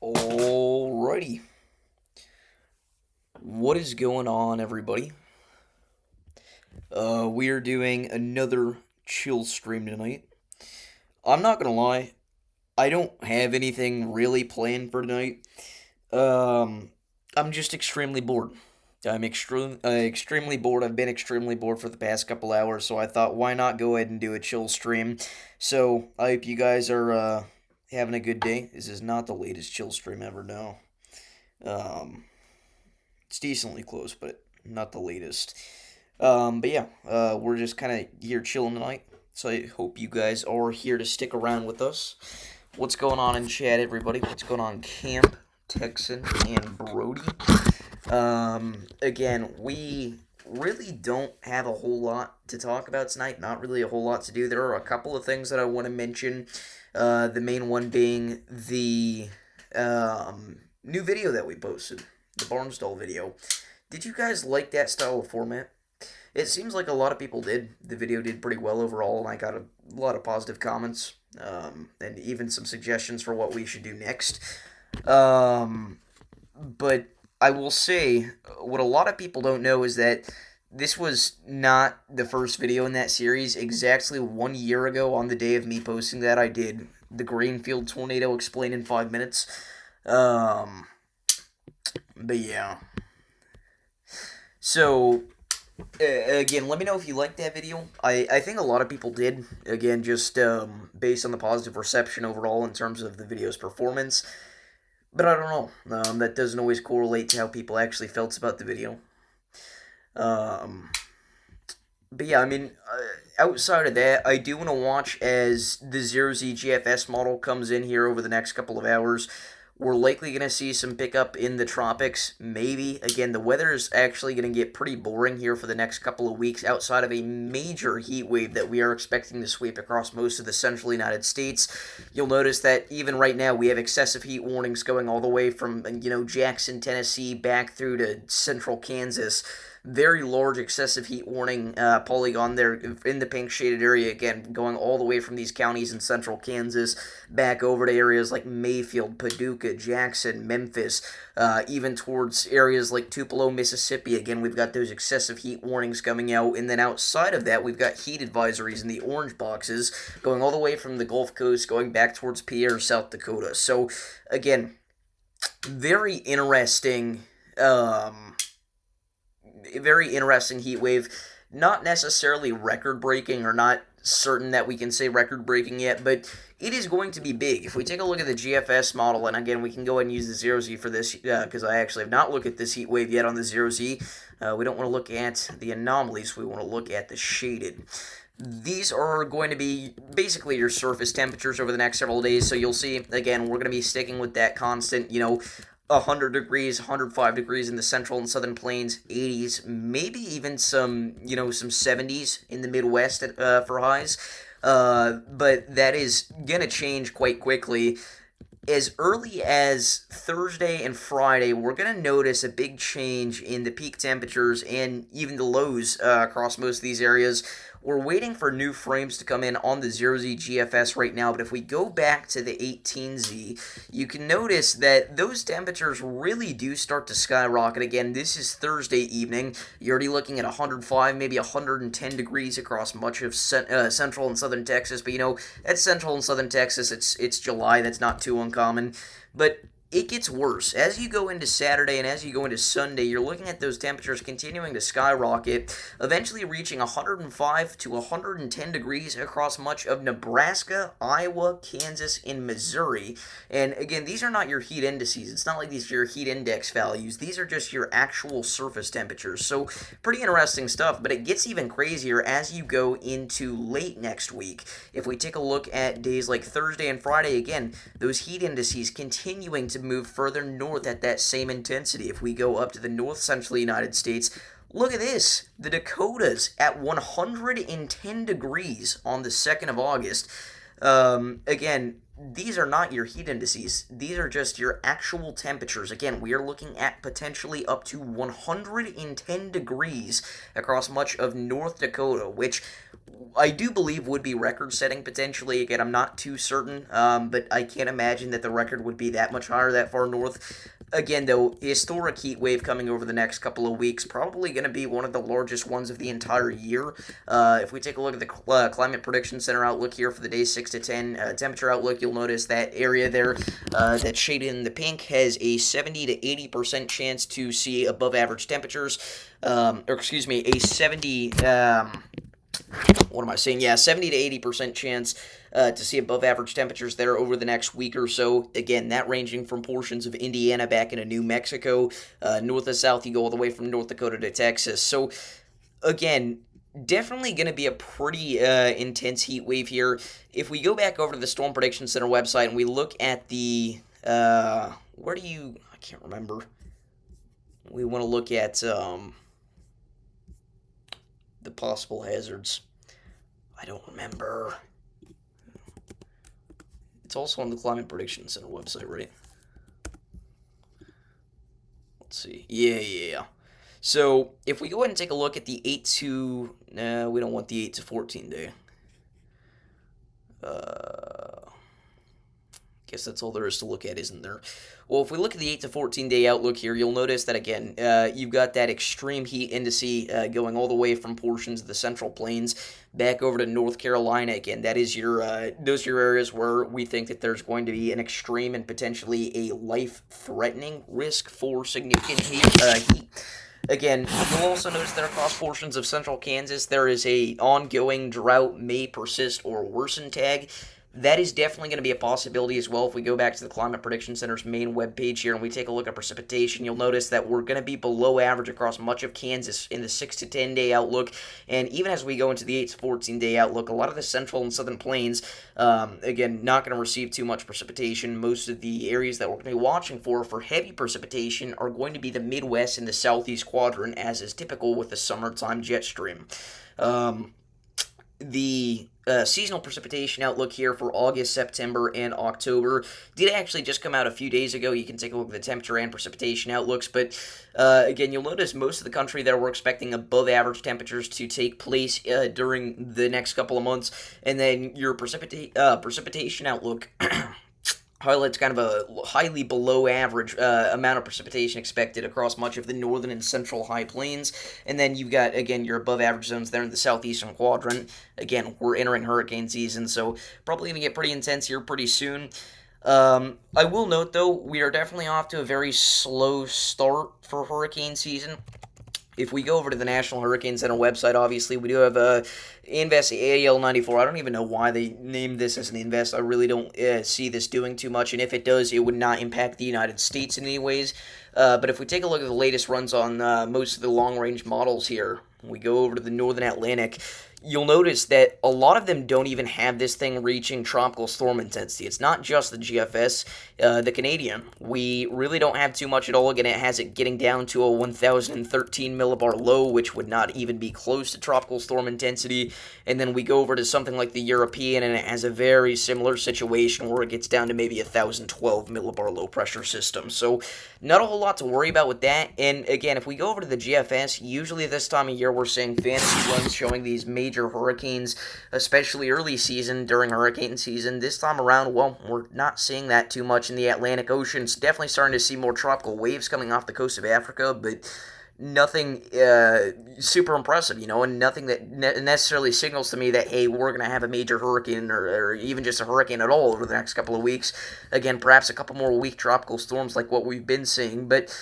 Alrighty. What is going on, everybody? We are doing another chill stream tonight. I'm not gonna lie, I don't have anything really planned for tonight. Um, I'm just extremely bored. I'm extremely bored. I've been extremely bored for the past couple hours, so I thought, why not go ahead and do a chill stream? So I hope you guys are having a good day. This is not the latest chill stream ever, no. Um, It's decently close, but not the latest. But yeah, we're just kind of here chilling tonight. So I hope you guys are here to stick around with us. What's going on in chat, everybody? What's going on, Camp, Texan, and Brody? Again, we really don't have a whole lot to talk about tonight. Not really a whole lot to do. There are a couple of things that I want to mention. The main one being the new video that we posted, the Barnstall video. Did you guys like that style of format? It seems like a lot of people did. The video did pretty well overall, and I got a lot of positive comments, and even some suggestions for what we should do next. But I will say, what a lot of people don't know is that this was not the first video in that series. Exactly 1 year ago, on the day of me posting that, I did the Greenfield Tornado explained in 5 minutes. But yeah. So, again, let me know if you liked that video. I think a lot of people did. Again, just based on the positive reception overall in terms of the video's performance. But I don't know. That doesn't always correlate to how people actually felt about the video. But yeah, I mean, outside of that, I do want to watch as the 0Z GFS model comes in here over the next couple of hours. We're likely going to see some pickup in the tropics, maybe. Again, the weather is actually going to get pretty boring here for the next couple of weeks outside of a major heat wave that we are expecting to sweep across most of the central United States. You'll notice that even right now we have excessive heat warnings going all the way from, Jackson, Tennessee back through to central Kansas. Very large excessive heat warning polygon there in the pink shaded area, again, going all the way from these counties in central Kansas back over to areas like Mayfield, Paducah, Jackson, Memphis, even towards areas like Tupelo, Mississippi. Again, we've got those excessive heat warnings coming out, and then outside of that, we've got heat advisories in the orange boxes going all the way from the Gulf Coast, going back towards Pierre, South Dakota. So, again, very interesting heat wave. Not necessarily record-breaking, or not certain that we can say record-breaking yet, but it is going to be big. If we take a look at the GFS model, and again, we can go ahead and use the 0Z for this, because I actually have not looked at this heat wave yet on the 0Z. We don't want to look at the anomalies, we want to look at the shaded. These are going to be basically your surface temperatures over the next several days, so you'll see, again, we're going to be sticking with that constant, 100 degrees, 105 degrees in the central and southern plains, 80s, maybe even some 70s in the Midwest for highs. But that is going to change quite quickly. As early as Thursday and Friday, we're going to notice a big change in the peak temperatures and even the lows across most of these areas. We're waiting for new frames to come in on the 0Z GFS right now, but if we go back to the 18Z, you can notice that those temperatures really do start to skyrocket again. This is Thursday evening. You're already looking at 105, maybe 110 degrees across much of central and southern Texas, but that's central and southern Texas. It's July. That's not too uncommon, but it gets worse. As you go into Saturday and as you go into Sunday, you're looking at those temperatures continuing to skyrocket, eventually reaching 105 to 110 degrees across much of Nebraska, Iowa, Kansas, and Missouri. And again, these are not your heat indices. It's not like these are your heat index values. These are just your actual surface temperatures. So pretty interesting stuff, but it gets even crazier as you go into late next week. If we take a look at days like Thursday and Friday, again, those heat indices continuing to move further north at that same intensity. If we go up to the north central United States, look at this. The Dakotas at 110 degrees on the 2nd of August. Again, these are not your heat indices. These are just your actual temperatures. Again, we are looking at potentially up to 110 degrees across much of North Dakota, which I do believe would be record-setting potentially. Again, I'm not too certain, but I can't imagine that the record would be that much higher that far north. Again, though, historic heat wave coming over the next couple of weeks, probably going to be one of the largest ones of the entire year. If we take a look at the Climate Prediction Center outlook here for the day 6 to 10 temperature outlook, you'll notice that area there that's shaded in the pink has a 70 to 80% chance to see above average temperatures. Or excuse me, a 70. What am I saying? Yeah, 70 to 80% chance to see above average temperatures there over the next week or so. Again, that ranging from portions of Indiana back into New Mexico, north to south, you go all the way from North Dakota to Texas. So, again, definitely going to be a pretty intense heat wave here. If we go back over to the Storm Prediction Center website and we look at the, I can't remember. We want to look at the possible hazards. I don't remember. It's also on the Climate Prediction Center website, right? Let's see. Yeah. So, if we go ahead and take a look at the 8 to... we don't want the 8 to 14 day. Guess that's all there is to look at, isn't there? Well, if we look at the 8 to 14 day outlook here, you'll notice that, again, you've got that extreme heat indice going all the way from portions of the Central Plains back over to North Carolina. Again, that is those are your areas where we think that there's going to be an extreme and potentially a life-threatening risk for significant heat. Again, you'll also notice that across portions of central Kansas, there is a ongoing drought may persist or worsen tag. That is definitely going to be a possibility as well. If we go back to the Climate Prediction Center's main webpage here and we take a look at precipitation, you'll notice that we're going to be below average across much of Kansas in the 6 to 10 day outlook. And even as we go into the 8 to 14 day outlook, a lot of the central and southern plains, again, not going to receive too much precipitation. Most of the areas that we're going to be watching for heavy precipitation are going to be the Midwest and the Southeast quadrant, as is typical with the summertime jet stream. The seasonal precipitation outlook here for August, September, and October did actually just come out a few days ago. You can take a look at the temperature and precipitation outlooks, but again, you'll notice most of the country there we're expecting above average temperatures to take place during the next couple of months, and then your precipitation outlook highlights kind of a highly below average amount of precipitation expected across much of the northern and central high plains. And then you've got, again, your above average zones there in the southeastern quadrant. Again, we're entering hurricane season, so probably going to get pretty intense here pretty soon. I will note, though, we are definitely off to a very slow start for hurricane season. If we go over to the National Hurricane Center website, obviously, we do have Invest AL94. I don't even know why they named this as an Invest. I really don't see this doing too much, and if it does, it would not impact the United States in any ways. But if we take a look at the latest runs on most of the long-range models here, we go over to the Northern Atlantic, you'll notice that a lot of them don't even have this thing reaching tropical storm intensity. It's not just the GFS, the Canadian. We really don't have too much at all. Again, it has it getting down to a 1,013 millibar low, which would not even be close to tropical storm intensity. And then we go over to something like the European, and it has a very similar situation where it gets down to maybe 1,012 millibar low pressure system. So not a whole lot to worry about with that. And again, if we go over to the GFS, usually this time of year we're seeing fantasy runs showing these major hurricanes, especially early season during hurricane season. This time around, well, we're not seeing that too much in the Atlantic Ocean. It's definitely starting to see more tropical waves coming off the coast of Africa, but nothing super impressive, and nothing that necessarily signals to me that, hey, we're going to have a major hurricane or even just a hurricane at all over the next couple of weeks. Again, perhaps a couple more weak tropical storms like what we've been seeing, but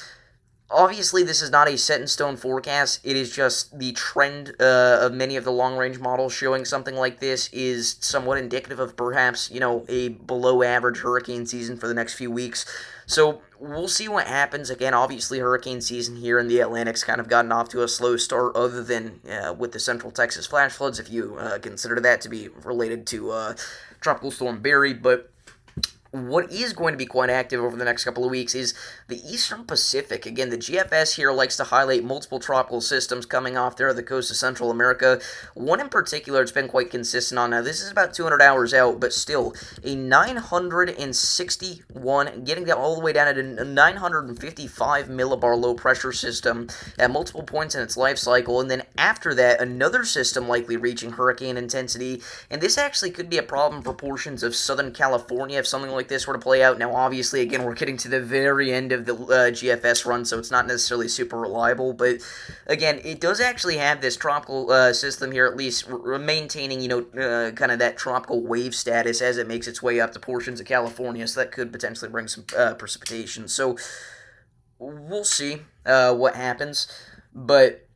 obviously, this is not a set-in-stone forecast. It is just the trend of many of the long-range models showing something like this is somewhat indicative of perhaps, a below-average hurricane season for the next few weeks. So we'll see what happens. Again, obviously, hurricane season here in the Atlantic's kind of gotten off to a slow start other than with the Central Texas flash floods, if you consider that to be related to Tropical Storm Barry. But What is going to be quite active over the next couple of weeks is the Eastern Pacific. Again, the GFS here likes to highlight multiple tropical systems coming off there at the coast of Central America. One in particular it's been quite consistent on. Now, this is about 200 hours out, but still, a 961, getting that all the way down at a 955 millibar low pressure system at multiple points in its life cycle. And then after that, another system likely reaching hurricane intensity. And this actually could be a problem for portions of Southern California if something like this were to play out. Now, obviously, again, we're getting to the very end of the GFS run, so it's not necessarily super reliable, but again, it does actually have this tropical system here, at least maintaining, kind of that tropical wave status as it makes its way up to portions of California, so that could potentially bring some precipitation. So we'll see what happens, but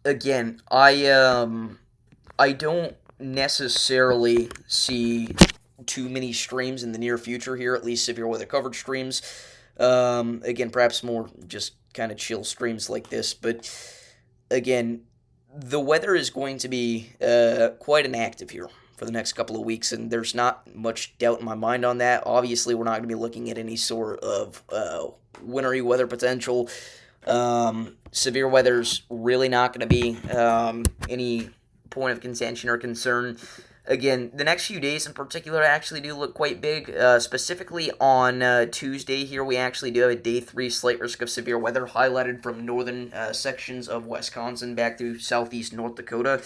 again, I don't necessarily see too many streams in the near future here, at least severe weather coverage streams. Again, perhaps more just kind of chill streams like this, but again, the weather is going to be quite inactive here for the next couple of weeks, and there's not much doubt in my mind on that. Obviously, we're not going to be looking at any sort of wintry weather potential. Severe weather's really not going to be any point of contention or concern. Again, the next few days in particular actually do look quite big. Specifically on Tuesday here, we actually do have a day 3 slight risk of severe weather highlighted from northern sections of Wisconsin back through southeast North Dakota.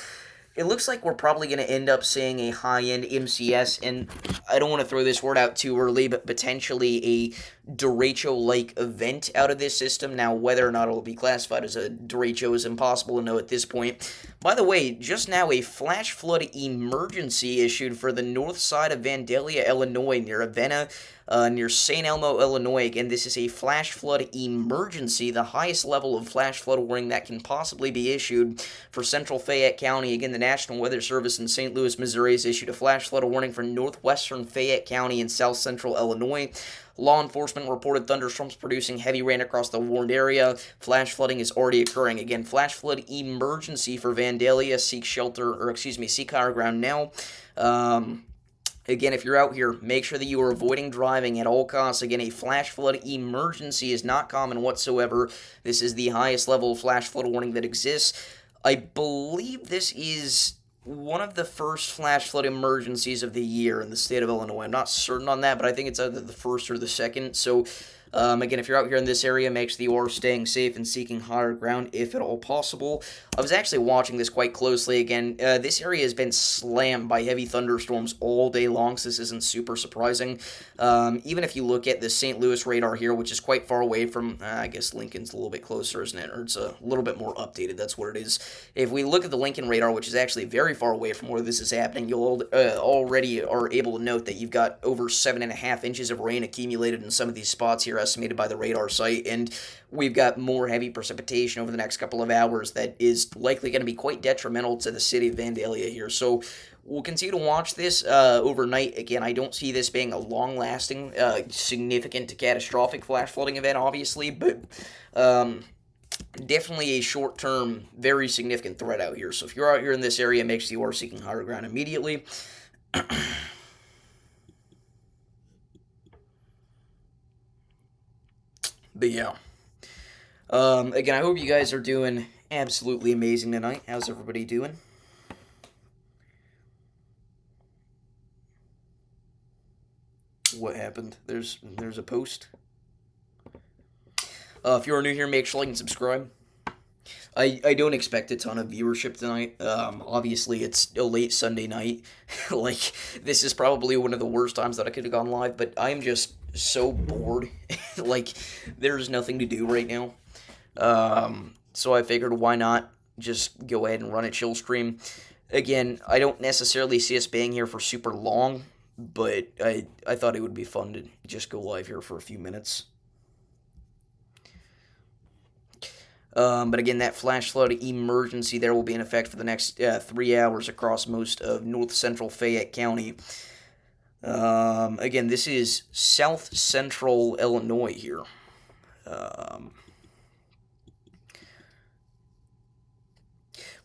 It looks like we're probably going to end up seeing a high-end MCS, and I don't want to throw this word out too early, but potentially a derecho-like event out of this system. Now, whether or not it will be classified as a derecho is impossible to know at this point. By the way, just now a flash flood emergency issued for the north side of Vandalia, Illinois, near Avena, near St. Elmo, Illinois. Again, this is a flash flood emergency, the highest level of flash flood warning that can possibly be issued for central Fayette County. Again, the National Weather Service in St. Louis, Missouri has issued a flash flood warning for northwestern Fayette County and south central Illinois. Law enforcement reported thunderstorms producing heavy rain across the warned area. Flash flooding is already occurring. Again, flash flood emergency for Vandalia. Seek higher ground now. Again, if you're out here, make sure that you are avoiding driving at all costs. Again, a flash flood emergency is not common whatsoever. This is the highest level of flash flood warning that exists. I believe this is one of the first flash flood emergencies of the year in the state of Illinois. I'm not certain on that, but I think it's either the first or the second. So, again, if you're out here in this area, make sure that you are staying safe and seeking higher ground if at all possible. I was actually watching this quite closely. Again, this area has been slammed by heavy thunderstorms all day long, so this isn't super surprising. Even if you look at the St. Louis radar here, which is quite far away from, I guess Lincoln's a little bit closer, isn't it? Or it's a little bit more updated, that's what it is. If we look at the Lincoln radar, which is actually very far away from where this is happening, you'll already are able to note that you've got over 7.5 inches of rain accumulated in some of these spots here, estimated by the radar site, and we've got more heavy precipitation over the next couple of hours that is likely going to be quite detrimental to the city of Vandalia here. So we'll continue to watch this overnight. Again, I don't see this being a long-lasting, significant to catastrophic flash flooding event, obviously, but definitely a short-term, very significant threat out here. So if you're out here in this area, make sure you are seeking higher ground immediately. But yeah. Again, I hope you guys are doing absolutely amazing tonight. How's everybody doing? What happened? There's a post. If you're new here, make sure you like and subscribe. I don't expect a ton of viewership tonight. Obviously, it's a late Sunday night. Like, this is probably one of the worst times that I could have gone live, but I'm just so bored. Like, there's nothing to do right now. So I figured, why not just go ahead and run a chill stream. Again, I don't necessarily see us being here for super long, but I thought it would be fun to just go live here for a few minutes. But again, that flash flood emergency there will be in effect for the next 3 hours across most of north central Fayette County. Again, this is south central Illinois here.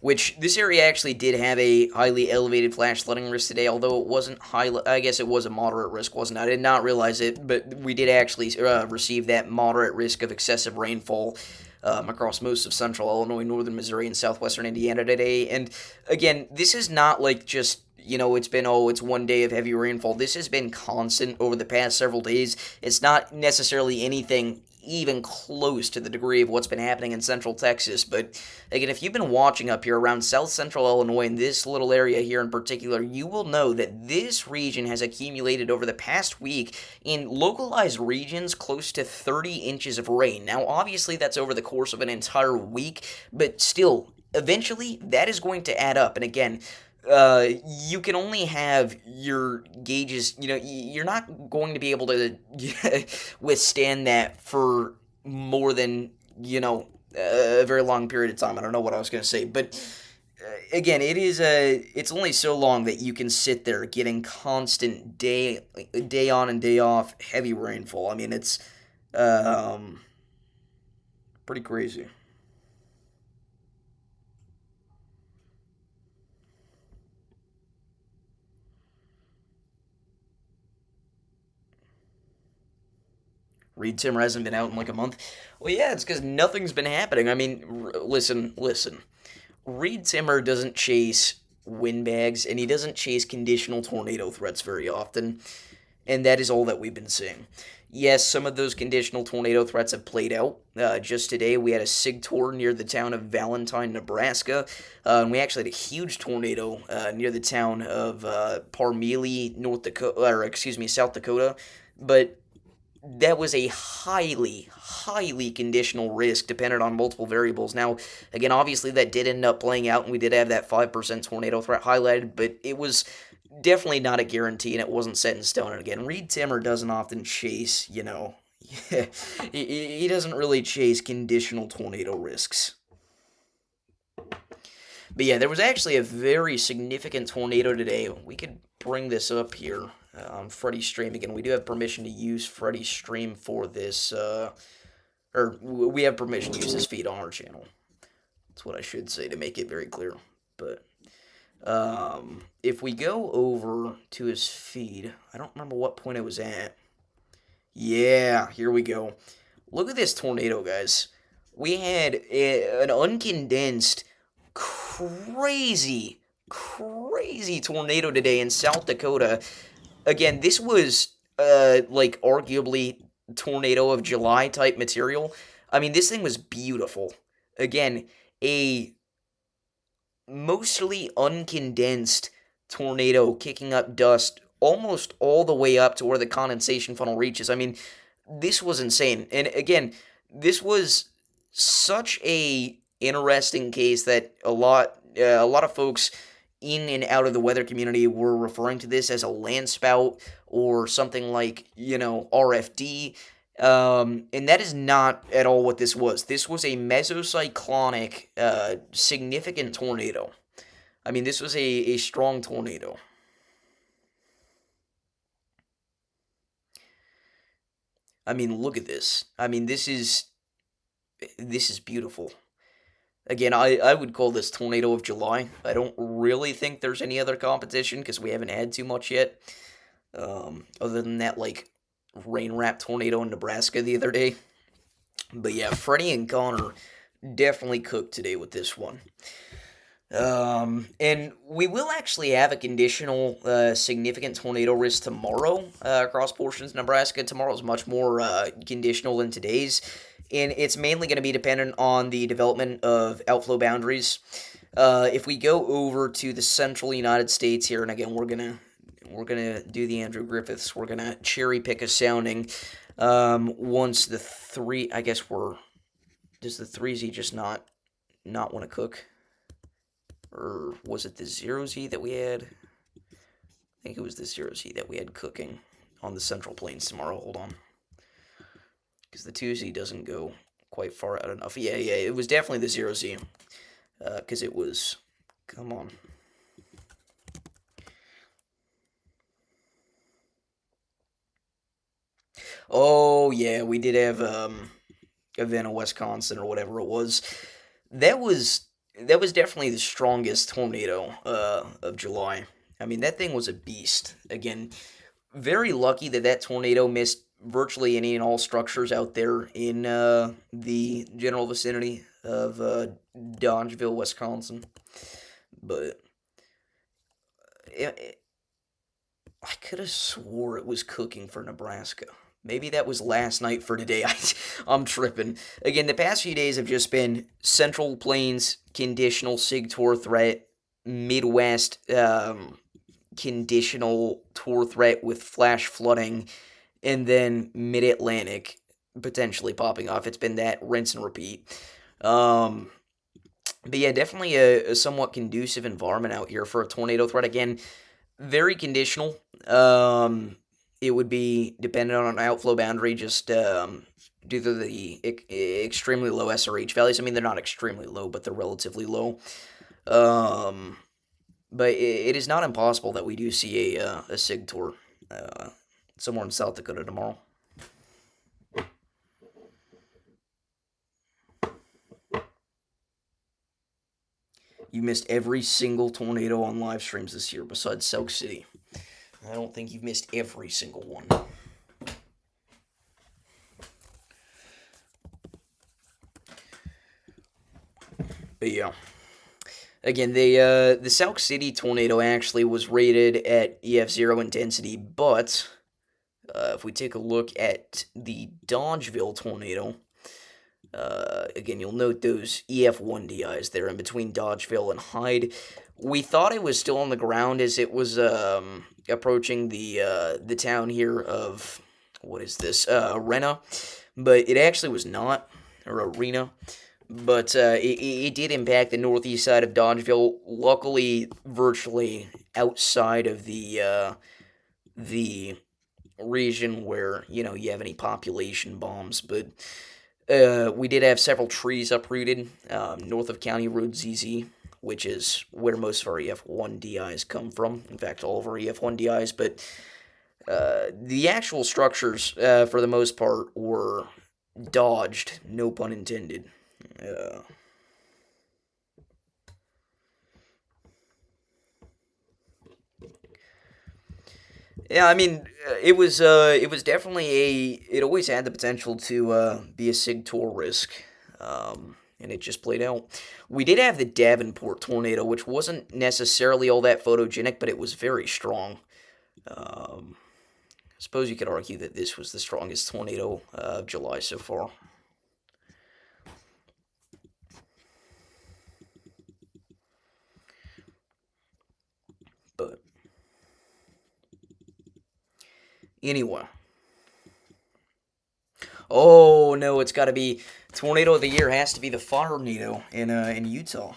which this area actually did have a highly elevated flash flooding risk today, although it wasn't high. I guess it was a moderate risk, wasn't it? I did not realize it, but we did actually receive that moderate risk of excessive rainfall across most of central Illinois, northern Missouri, and southwestern Indiana today. And again, this is not like just it's been, it's one day of heavy rainfall. This has been constant over the past several days. It's not necessarily anything even close to the degree of what's been happening in central Texas. But again, if you've been watching up here around south central Illinois, in this little area here in particular, you will know that this region has accumulated over the past week in localized regions close to 30 inches of rain. Now, obviously, that's over the course of an entire week, but still, eventually, that is going to add up. And again, you can only have your gauges, you're not going to be able to withstand that for more than, a very long period of time. I don't know what I was going to say, but again, it's only so long that you can sit there getting constant day on and day off heavy rainfall. I mean, it's um, pretty crazy. Reed Timmer hasn't been out in like a month. Well, yeah, it's because nothing's been happening. I mean, listen. Reed Timmer doesn't chase windbags, and he doesn't chase conditional tornado threats very often, and that is all that we've been seeing. Yes, some of those conditional tornado threats have played out. Just today, we had a SIG tor near the town of Valentine, Nebraska, and we actually had a huge tornado near the town of Parmelee, North Dakota, or excuse me, South Dakota. But that was a highly conditional risk dependent on multiple variables. Now, again, obviously that did end up playing out, and we did have that 5% tornado threat highlighted, but it was definitely not a guarantee, and it wasn't set in stone. And again, Reed Timmer doesn't often chase, he doesn't really chase conditional tornado risks. But yeah, there was actually a very significant tornado today. We could bring this up here on Freddy's stream again. We do have permission to use Freddy's stream for this, or we have permission to use this feed on our channel. That's what I should say to make it very clear. But if we go over to his feed, I don't remember what point it was at. Yeah, here we go. Look at this tornado, guys. We had an uncondensed, crazy tornado today in South Dakota. Again, this was like arguably tornado of July type material. I mean, this thing was beautiful. Again, a mostly uncondensed tornado kicking up dust almost all the way up to where the condensation funnel reaches. I mean, this was insane. And again, this was such a interesting case that a lot of folks in and out of the weather community were referring to this as a land spout or something like, RFD. And that is not at all what this was. This was a mesocyclonic, significant tornado. I mean, this was a strong tornado. I mean, look at this. I mean, this is beautiful. Again, I would call this Tornado of July. I don't really think there's any other competition because we haven't had too much yet. Other than that, like, rain-wrapped tornado in Nebraska the other day. But yeah, Freddie and Connor definitely cooked today with this one. And we will actually have a conditional significant tornado risk tomorrow across portions of Nebraska. Tomorrow's much more conditional than today's, and it's mainly going to be dependent on the development of outflow boundaries. If we go over to the central United States here, and again we're gonna do the Andrew Griffiths. We're gonna cherry pick a sounding. Once the three, I guess does the 3Z just not want to cook? Or was it the 0Z that we had? I think it was the 0Z that we had cooking on the Central Plains tomorrow. Hold on. Because the 2Z doesn't go quite far out enough. Yeah, it was definitely the 0Z. Because it was... Come on. Oh, yeah, we did have Savannah, Wisconsin, or whatever it was. That was that was definitely the strongest tornado of July. I mean, that thing was a beast. Again, very lucky that that tornado missed virtually any and all structures out there in the general vicinity of Dodgeville, Wisconsin. But it, I could have swore it was cooking for Nebraska. Maybe that was last night for today. I'm tripping. Again, the past few days have just been Central Plains conditional SIG tour threat, Midwest conditional tour threat with flash flooding, and then Mid Atlantic potentially popping off. It's been that rinse and repeat. Um, but yeah, definitely a somewhat conducive environment out here for a tornado threat. Again, very conditional. It would be dependent on an outflow boundary, just due to the extremely low SRH values. I mean, they're not extremely low, but they're relatively low. Um, but it is not impossible that we do see a SIG tour uh, somewhere in South Dakota tomorrow. You missed every single tornado on live streams this year besides Sauk City. I don't think you've missed every single one. But yeah. Again, the Sauk City tornado actually was rated at EF0 intensity, but if we take a look at the Dodgeville tornado, again, you'll note those EF1 DIs there in between Dodgeville and Hyde. We thought it was still on the ground as it was approaching the town here of, what is this, Arena, but it actually was not, or Arena. But it did impact the northeast side of Dodgeville. Luckily, virtually outside of the region where you have any population bombs. But we did have several trees uprooted north of County Road ZZ, which is where most of our EF1 DIs come from. In fact, all of our EF1 DIs. But the actual structures, for the most part, were dodged. No pun intended. Yeah. Yeah, I mean, it was definitely it always had the potential to be a SIG tour risk, and it just played out. We did have the Davenport tornado, which wasn't necessarily all that photogenic, but it was very strong. Um, I suppose you could argue that this was the strongest tornado of July so far. But anyway, oh no, it's got to be tornado of the year has to be the fire tornado in Utah.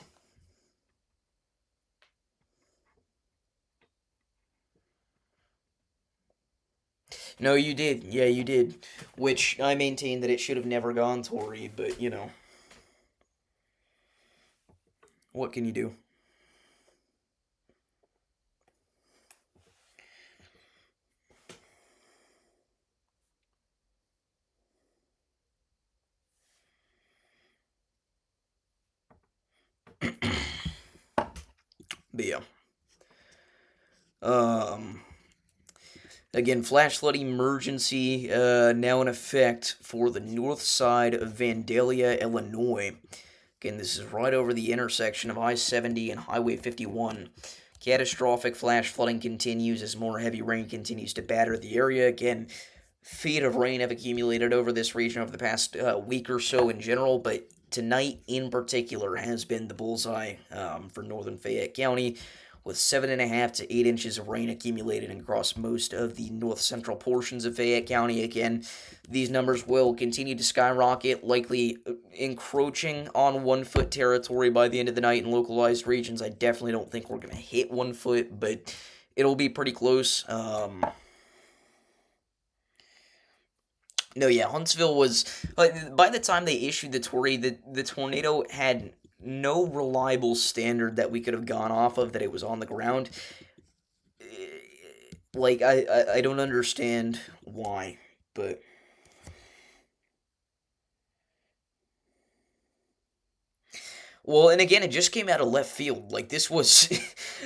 No, you did. Yeah, you did. Which I maintain that it should have never gone Tory, but what can you do? But yeah. Um. Again, flash flood emergency now in effect for the north side of Vandalia, Illinois. Again, this is right over the intersection of I-70 and Highway 51. Catastrophic flash flooding continues as more heavy rain continues to batter the area. Again, feet of rain have accumulated over this region over the past week or so in general, but tonight in particular has been the bullseye for northern Fayette County, with 7.5 to 8 inches of rain accumulated across most of the north central portions of Fayette County. Again, these numbers will continue to skyrocket, likely encroaching on 1 foot territory by the end of the night in localized regions. I definitely don't think we're going to hit 1 foot, but it'll be pretty close. No, yeah, Huntsville was by the time they issued the Tory, the tornado had no reliable standard that we could have gone off of that it was on the ground. Like I don't understand why, but Well, and again, it just came out of left field. Like this was,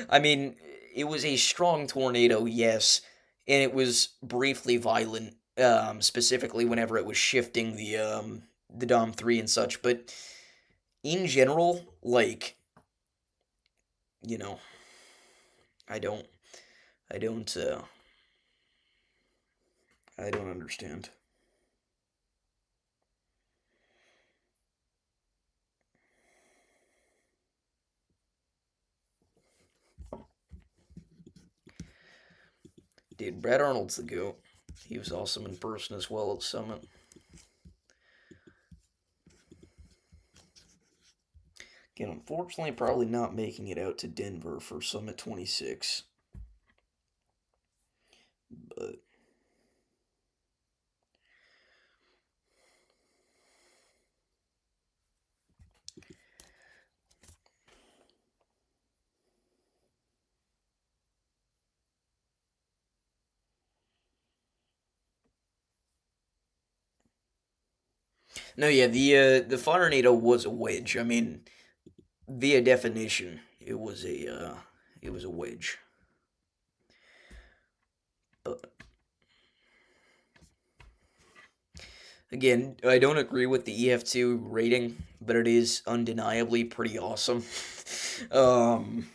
I mean, it was a strong tornado, yes, and it was briefly violent, specifically whenever it was shifting the Dom 3 and such. But in general, like, you know, I don't, I don't, I don't understand. Dude, Brad Arnold's the GOAT. He was awesome in person as well at Summit. Again, unfortunately, probably not making it out to Denver for Summit 26. But no, yeah, the Firenado was a wedge. I mean, via definition, it was a wedge. But again, I don't agree with the EF2 rating, but it is undeniably pretty awesome. um,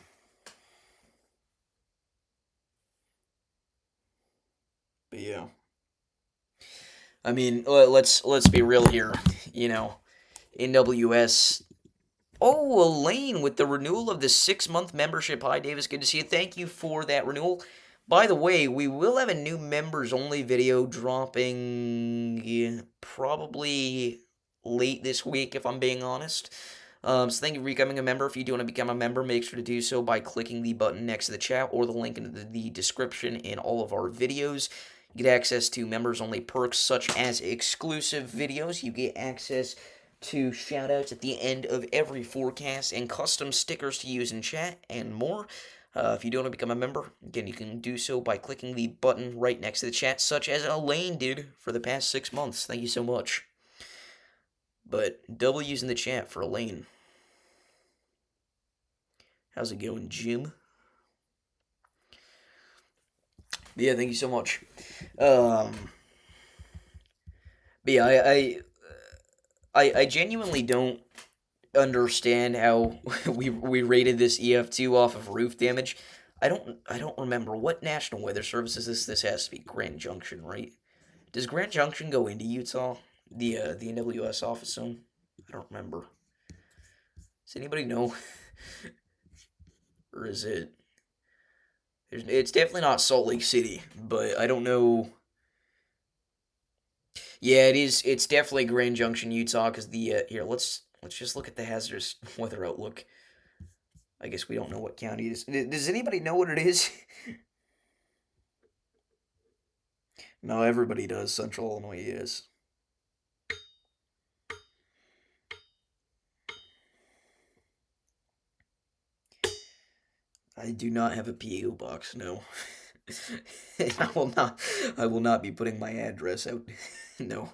but yeah, I mean, let's be real here. You know, NWS. Oh, Elaine with the renewal of the 6 month membership. Hi, Davis. Good to see you. Thank you for that renewal. By the way, we will have a new members only video dropping probably late this week, if I'm being honest. So thank you for becoming a member. If you do want to become a member, make sure to do so by clicking the button next to the chat or the link in the description in all of our videos. You get access to members only perks such as exclusive videos. You get access to shoutouts at the end of every forecast and custom stickers to use in chat and more. If you don't want to become a member, again, you can do so by clicking the button right next to the chat, such as Elaine did for the past 6 months. Thank you so much. But W's in the chat for Elaine. How's it going, Jim? Yeah, thank you so much. But yeah, I genuinely don't understand how we rated this EF2 off of roof damage. I don't remember what National Weather Service is this. This has to be Grand Junction, right? Does Grand Junction go into Utah? The NWS office zone? I don't remember. Does anybody know? Or is it? It's definitely not Salt Lake City, but I don't know. Yeah, it is. It's definitely Grand Junction, Utah. Because the here, let's just look at the hazardous weather outlook. I guess we don't know what county it is. Does anybody know what it is? No, everybody does. Central Illinois is. I do not have a PO box. No, I will not. I will not be putting my address out. No.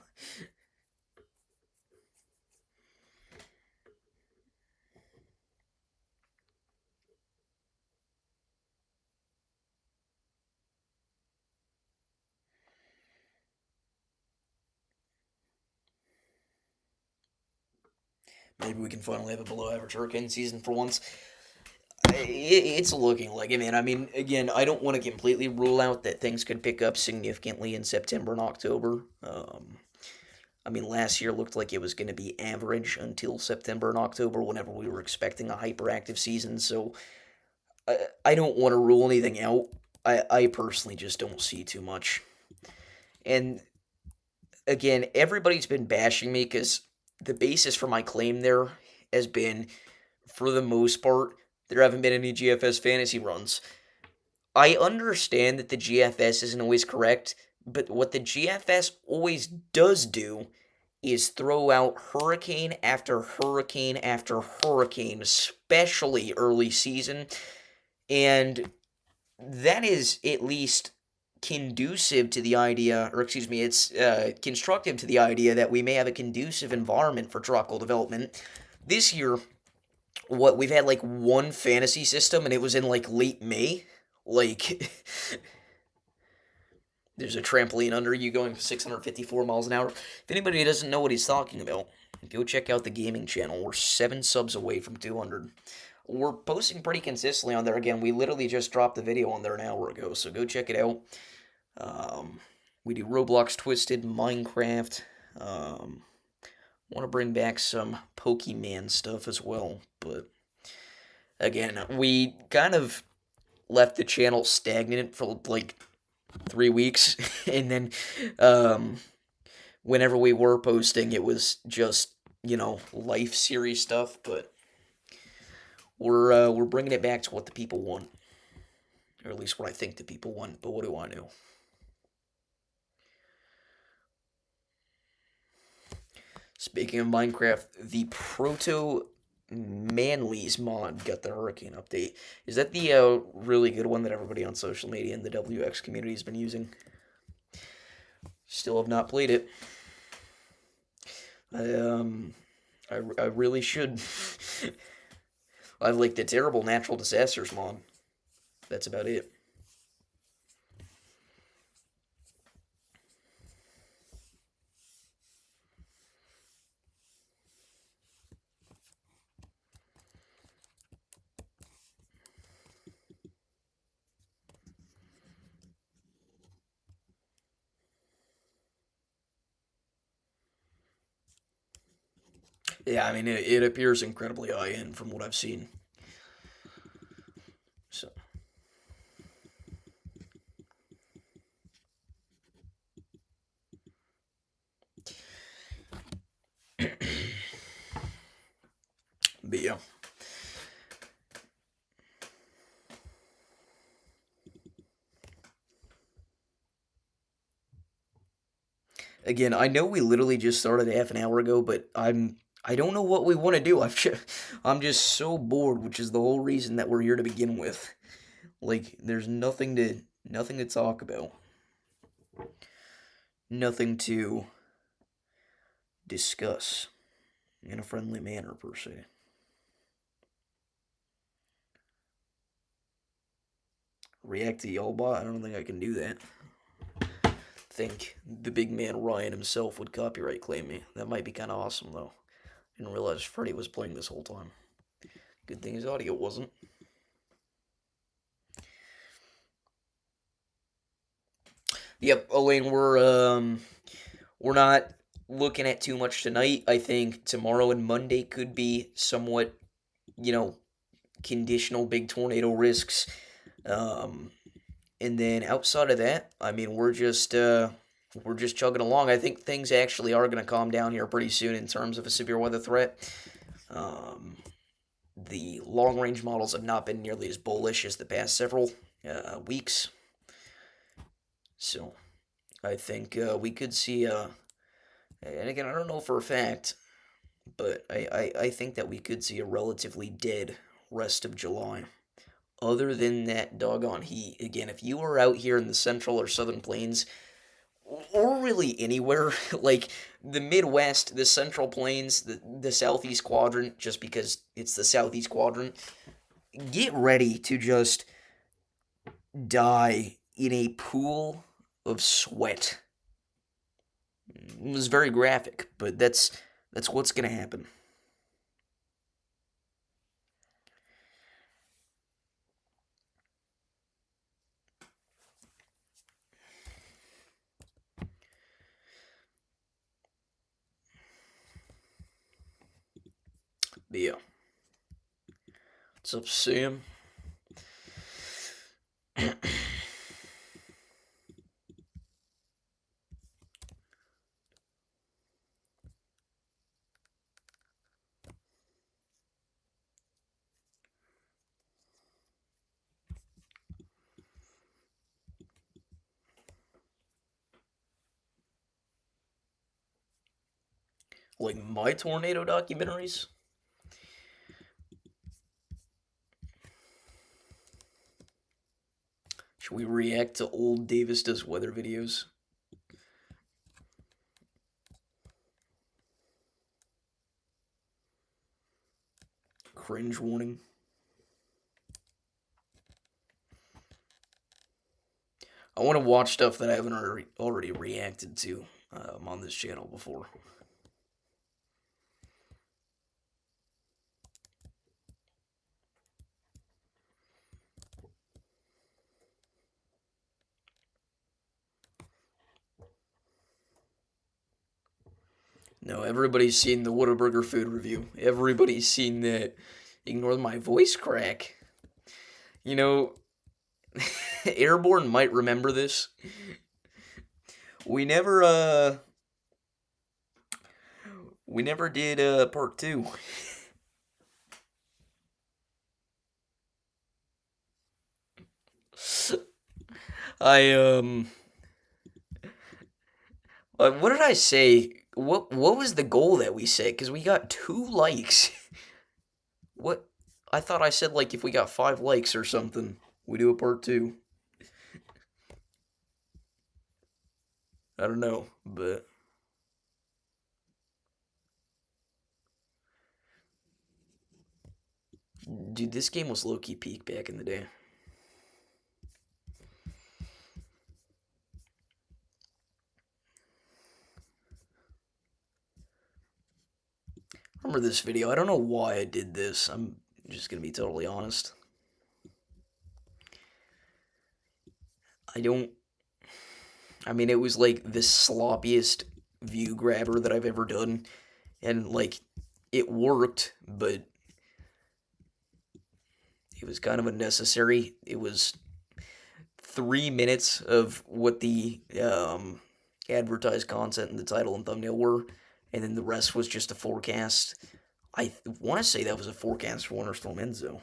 Maybe we can finally have a below average hurricane season for once. It's looking like it, man. I mean, again, I don't want to completely rule out that things could pick up significantly in September and October. I mean, last year looked like it was going to be average until September and October, whenever we were expecting a hyperactive season. So I don't want to rule anything out. I personally just don't see too much. And again, everybody's been bashing me because the basis for my claim there has been, for the most part, there haven't been any GFS fantasy runs. I understand that the GFS isn't always correct, but what the GFS always does do is throw out hurricane after hurricane after hurricane, especially early season, and that is at least conducive to the idea, or excuse me, it's constructive to the idea that we may have a conducive environment for tropical development. This year, what, we've had like one fantasy system and it was in like late May. Like there's a trampoline under you going 654 miles an hour. If anybody doesn't know what he's talking about, go check out the gaming channel. We're 7 subs away from 200. We're posting pretty consistently on there. Again, we literally just dropped the video on there an hour ago, so go check it out. We do Roblox Twisted, Minecraft. Want to bring back some Pokemon stuff as well, but again, we kind of left the channel stagnant for like 3 weeks, and then whenever we were posting, it was just life series stuff. But we're bringing it back to what the people want, or at least what I think the people want. But what do I know? Speaking of Minecraft, the Proto Manly's mod got the Hurricane update. Is that the really good one that everybody on social media and the WX community has been using? Still have not played it. I really should. I like the terrible natural disasters mod. That's about it. Yeah, I mean, it appears incredibly high end from what I've seen. So, but yeah. Again, I know we literally just started half an hour ago, but I don't know what we want to do. I'm just so bored, which is the whole reason that we're here to begin with. Like, there's nothing to talk about, nothing to discuss in a friendly manner per se. React to Yolbot? I don't think I can do that. Think the big man Ryan himself would copyright claim me. That might be kind of awesome though. Didn't realize Freddy was playing this whole time. Good thing his audio wasn't. Yep, Elaine, we're not looking at too much tonight. I think tomorrow and Monday could be somewhat, you know, conditional big tornado risks. And then outside of that, I mean, we're just chugging along. I think things actually are going to calm down here pretty soon in terms of a severe weather threat. Um, the long range models have not been nearly as bullish as the past several weeks. So I think we could see, and again, I don't know for a fact, but I think that we could see a relatively dead rest of July. Other than that doggone heat, again, if you are out here in the central or southern plains, or really anywhere, like the Midwest, the Central Plains, the Southeast Quadrant, just because it's the Southeast Quadrant, get ready to just die in a pool of sweat. It was very graphic, but that's what's gonna happen. But yeah, what's up, Sam? Like my tornado documentaries? Should we react to old Davis Does Weather videos? cringe warning. I want to watch stuff that I haven't already reacted to on this channel before. No, everybody's seen the Whataburger food review. Everybody's seen that. Ignore my voice crack. You know, Airborne might remember this. We never, we never did, part 2. I, what did I say? What was the goal that we set? Because we got 2 likes. What? I thought I said, like, if we got 5 likes or something, we do a part 2. I don't know, but... Dude, this game was low-key peak back in the day. Remember this video? I don't know why I did this. I'm just gonna be totally honest. I mean, it was like the sloppiest view grabber that I've ever done. And, like, it worked, but it was kind of unnecessary. It was 3 minutes of what the advertised content in the title and thumbnail were, and then the rest was just a forecast. I want to say that was a forecast for Winter Storm Enzo.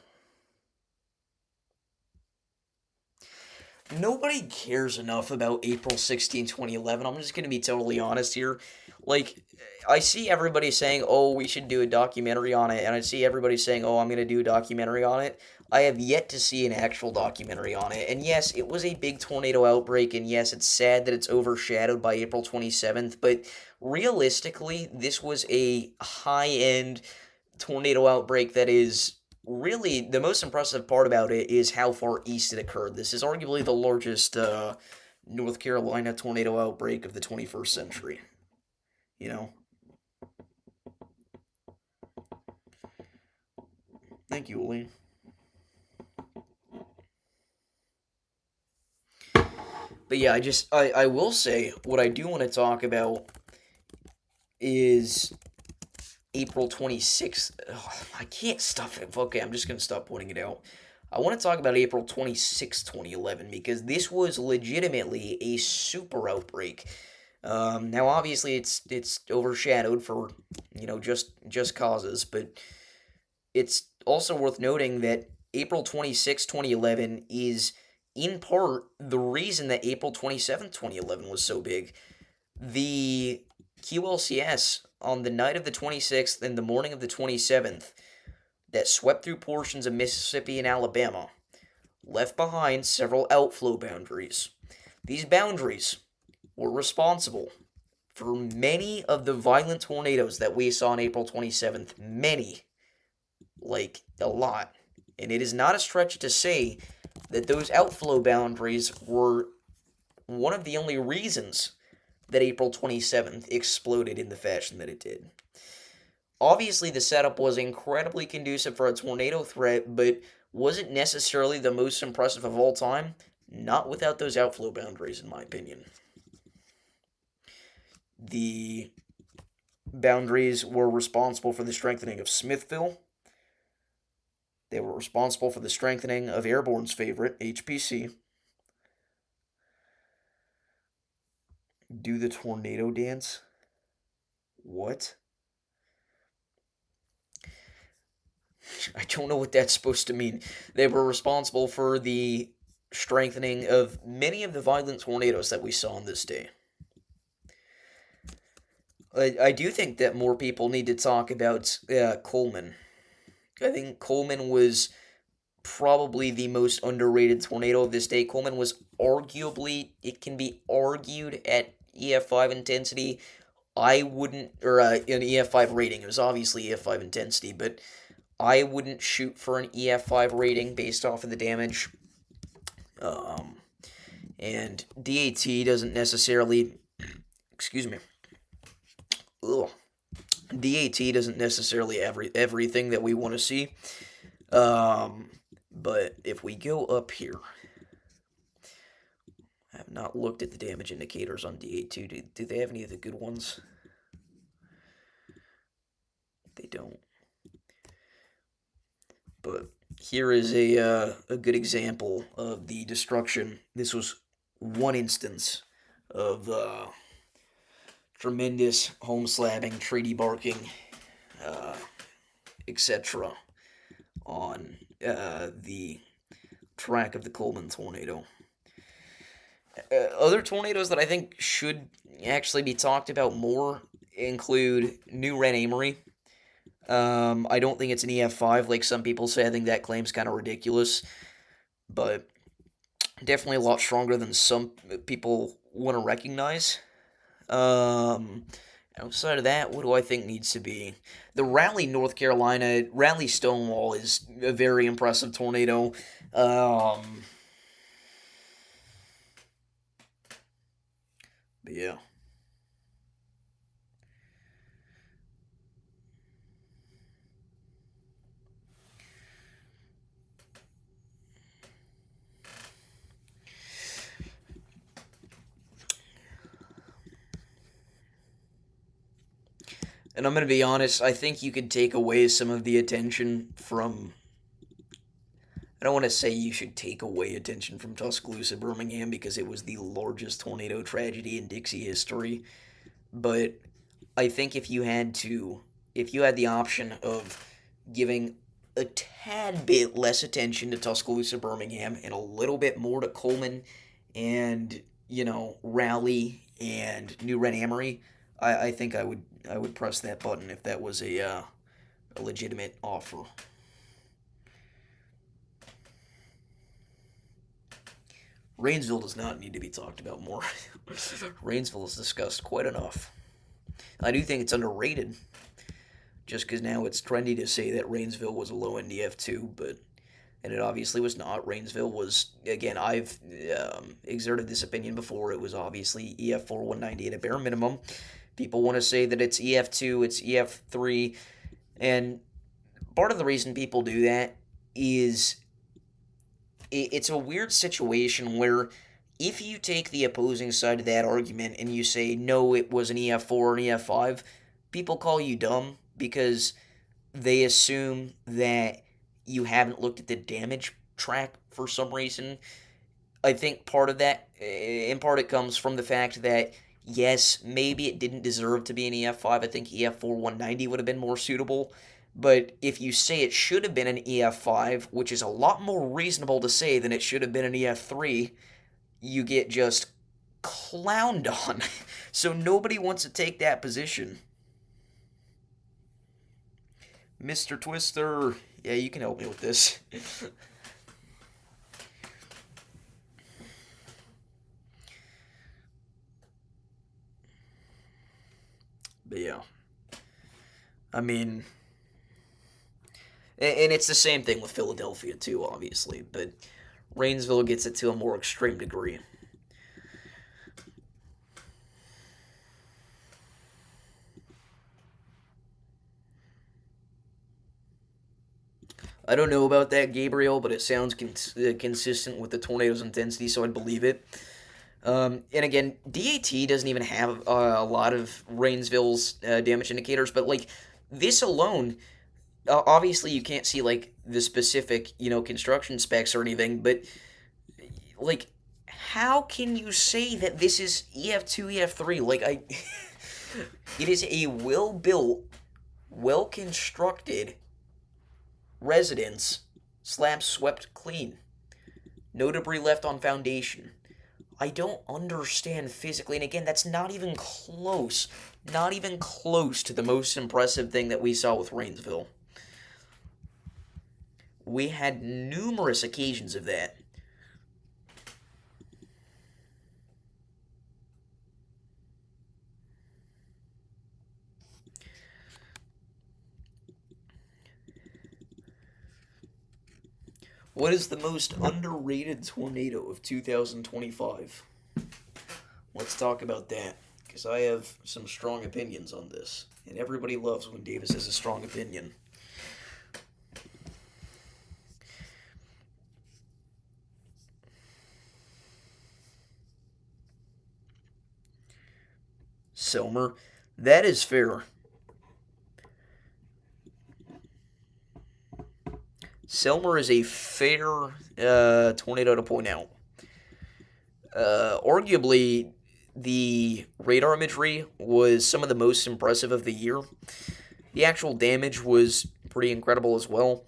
Nobody cares enough about April 16, 2011. I'm just going to be totally honest here. Like, I see everybody saying, oh, we should do a documentary on it, and I see everybody saying, oh, I'm going to do a documentary on it. I have yet to see an actual documentary on it. And yes, it was a big tornado outbreak, and yes, it's sad that it's overshadowed by April 27th, but realistically, this was a high-end tornado outbreak that is really the most impressive part about it is how far east it occurred. This is arguably the largest North Carolina tornado outbreak of the 21st century. You know? Thank you, Lee. But yeah, I will say, what I do want to talk about is April 26th. Ugh, I can't stop it. Okay, I'm just going to stop pointing it out. I want to talk about April 26th, 2011, because this was legitimately a super outbreak. Now, obviously, it's overshadowed for, just causes, but it's also worth noting that April 26, 2011 is, in part, the reason that April 27th, 2011 was so big. The QLCS on the night of the 26th and the morning of the 27th that swept through portions of Mississippi and Alabama left behind several outflow boundaries. These boundaries were responsible for many of the violent tornadoes that we saw on April 27th. Many. Like, a lot. And it is not a stretch to say that those outflow boundaries were one of the only reasons that April 27th exploded in the fashion that it did. Obviously, the setup was incredibly conducive for a tornado threat, but wasn't necessarily the most impressive of all time. Not without those outflow boundaries, in my opinion. The boundaries were responsible for the strengthening of Smithville. They were responsible for the strengthening of Airborne's favorite, HPC. Do the tornado dance? What? I don't know what that's supposed to mean. They were responsible for the strengthening of many of the violent tornadoes that we saw on this day. I do think that more people need to talk about Coleman. I think Coleman was probably the most underrated tornado of this day. Coleman was arguably, it can be argued at EF5 intensity. I wouldn't, or an EF5 rating. It was obviously EF5 intensity, but I wouldn't shoot for an EF5 rating based off of the damage. Um, and DAT doesn't necessarily, excuse me, ugh, DAT doesn't necessarily everything that we want to see. But if we go up here, I have not looked at the damage indicators on DA2. Do they have any of the good ones? They don't. But here is a good example of the destruction. This was one instance of tremendous home slabbing, tree debarking, uh, etc. on the track of the Coleman tornado. Other tornadoes that I think should actually be talked about more include New Ren Amory. I don't think it's an EF5 like some people say. I think that claim's kind of ridiculous, but definitely a lot stronger than some people want to recognize. Outside of that, what do I think needs to be? The Raleigh, North Carolina, Raleigh Stonewall is a very impressive tornado. But yeah. And I'm going to be honest, I think you could take away some of the attention from. I don't want to say you should take away attention from Tuscaloosa, Birmingham, because it was the largest tornado tragedy in Dixie history. But I think if you had the option of giving a tad bit less attention to Tuscaloosa, Birmingham, and a little bit more to Coleman and, Raleigh and New Ren Amory, I think I would press that button if that was a legitimate offer. Rainsville does not need to be talked about more. Rainsville is discussed quite enough. I do think it's underrated, just because now it's trendy to say that Rainsville was a low end EF2, and it obviously was not. Rainsville was, again, I've exerted this opinion before, it was obviously EF4 190 at a bare minimum. People want to say that it's EF2, it's EF3, and part of the reason people do that is it's a weird situation where if you take the opposing side of that argument and you say, no, it was an EF4 or an EF5, people call you dumb because they assume that you haven't looked at the damage track for some reason. I think part of that, in part, it comes from the fact that, yes, maybe it didn't deserve to be an EF5. I think EF4 190 would have been more suitable. But if you say it should have been an EF5, which is a lot more reasonable to say than it should have been an EF3, you get just clowned on. So nobody wants to take that position. Mr. Twister, yeah, you can help me with this. But yeah. I mean, and it's the same thing with Philadelphia too, obviously, but Rainsville gets it to a more extreme degree. I don't know about that, Gabriel, but it sounds consistent with the tornado's intensity, so I'd believe it. And again, DAT doesn't even have a lot of Rainsville's damage indicators, but like this alone, obviously you can't see like the specific construction specs or anything, but like how can you say that this is EF2, EF3? Like it is a well built, well constructed residence, slab swept clean, no debris left on foundation. I don't understand physically, and again, that's not even close, not even close to the most impressive thing that we saw with Rainsville. We had numerous occasions of that. What is the most underrated tornado of 2025? Let's talk about that, because I have some strong opinions on this, and everybody loves when Davis has a strong opinion. Selmer, that is fair. Selmer is a fair tornado to point out. Arguably, the radar imagery was some of the most impressive of the year. The actual damage was pretty incredible as well.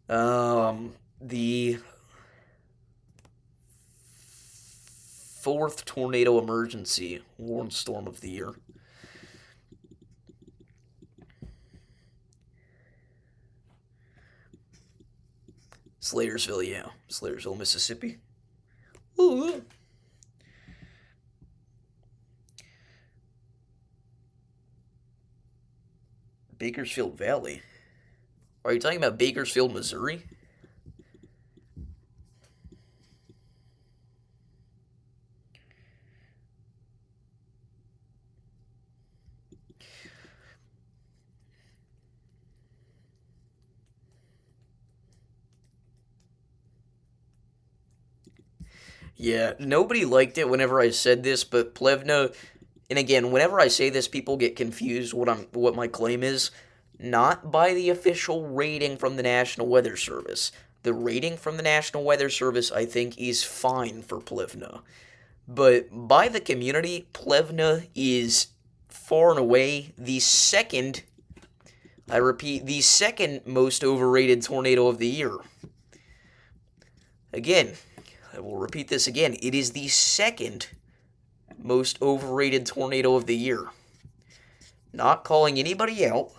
The fourth tornado emergency warned storm of the year. Slatersville, yeah. Slatersville, Mississippi. Ooh. Bakersfield Valley. Are you talking about Bakersfield, Missouri? Yeah, nobody liked it whenever I said this, but Plevna, and again, whenever I say this, people get confused what my claim is. Not by the official rating from the National Weather Service. The rating from the National Weather Service, I think, is fine for Plevna. But by the community, Plevna is far and away the second, I repeat, the second most overrated tornado of the year. Again, I will repeat this again. It is the second most overrated tornado of the year. Not calling anybody out,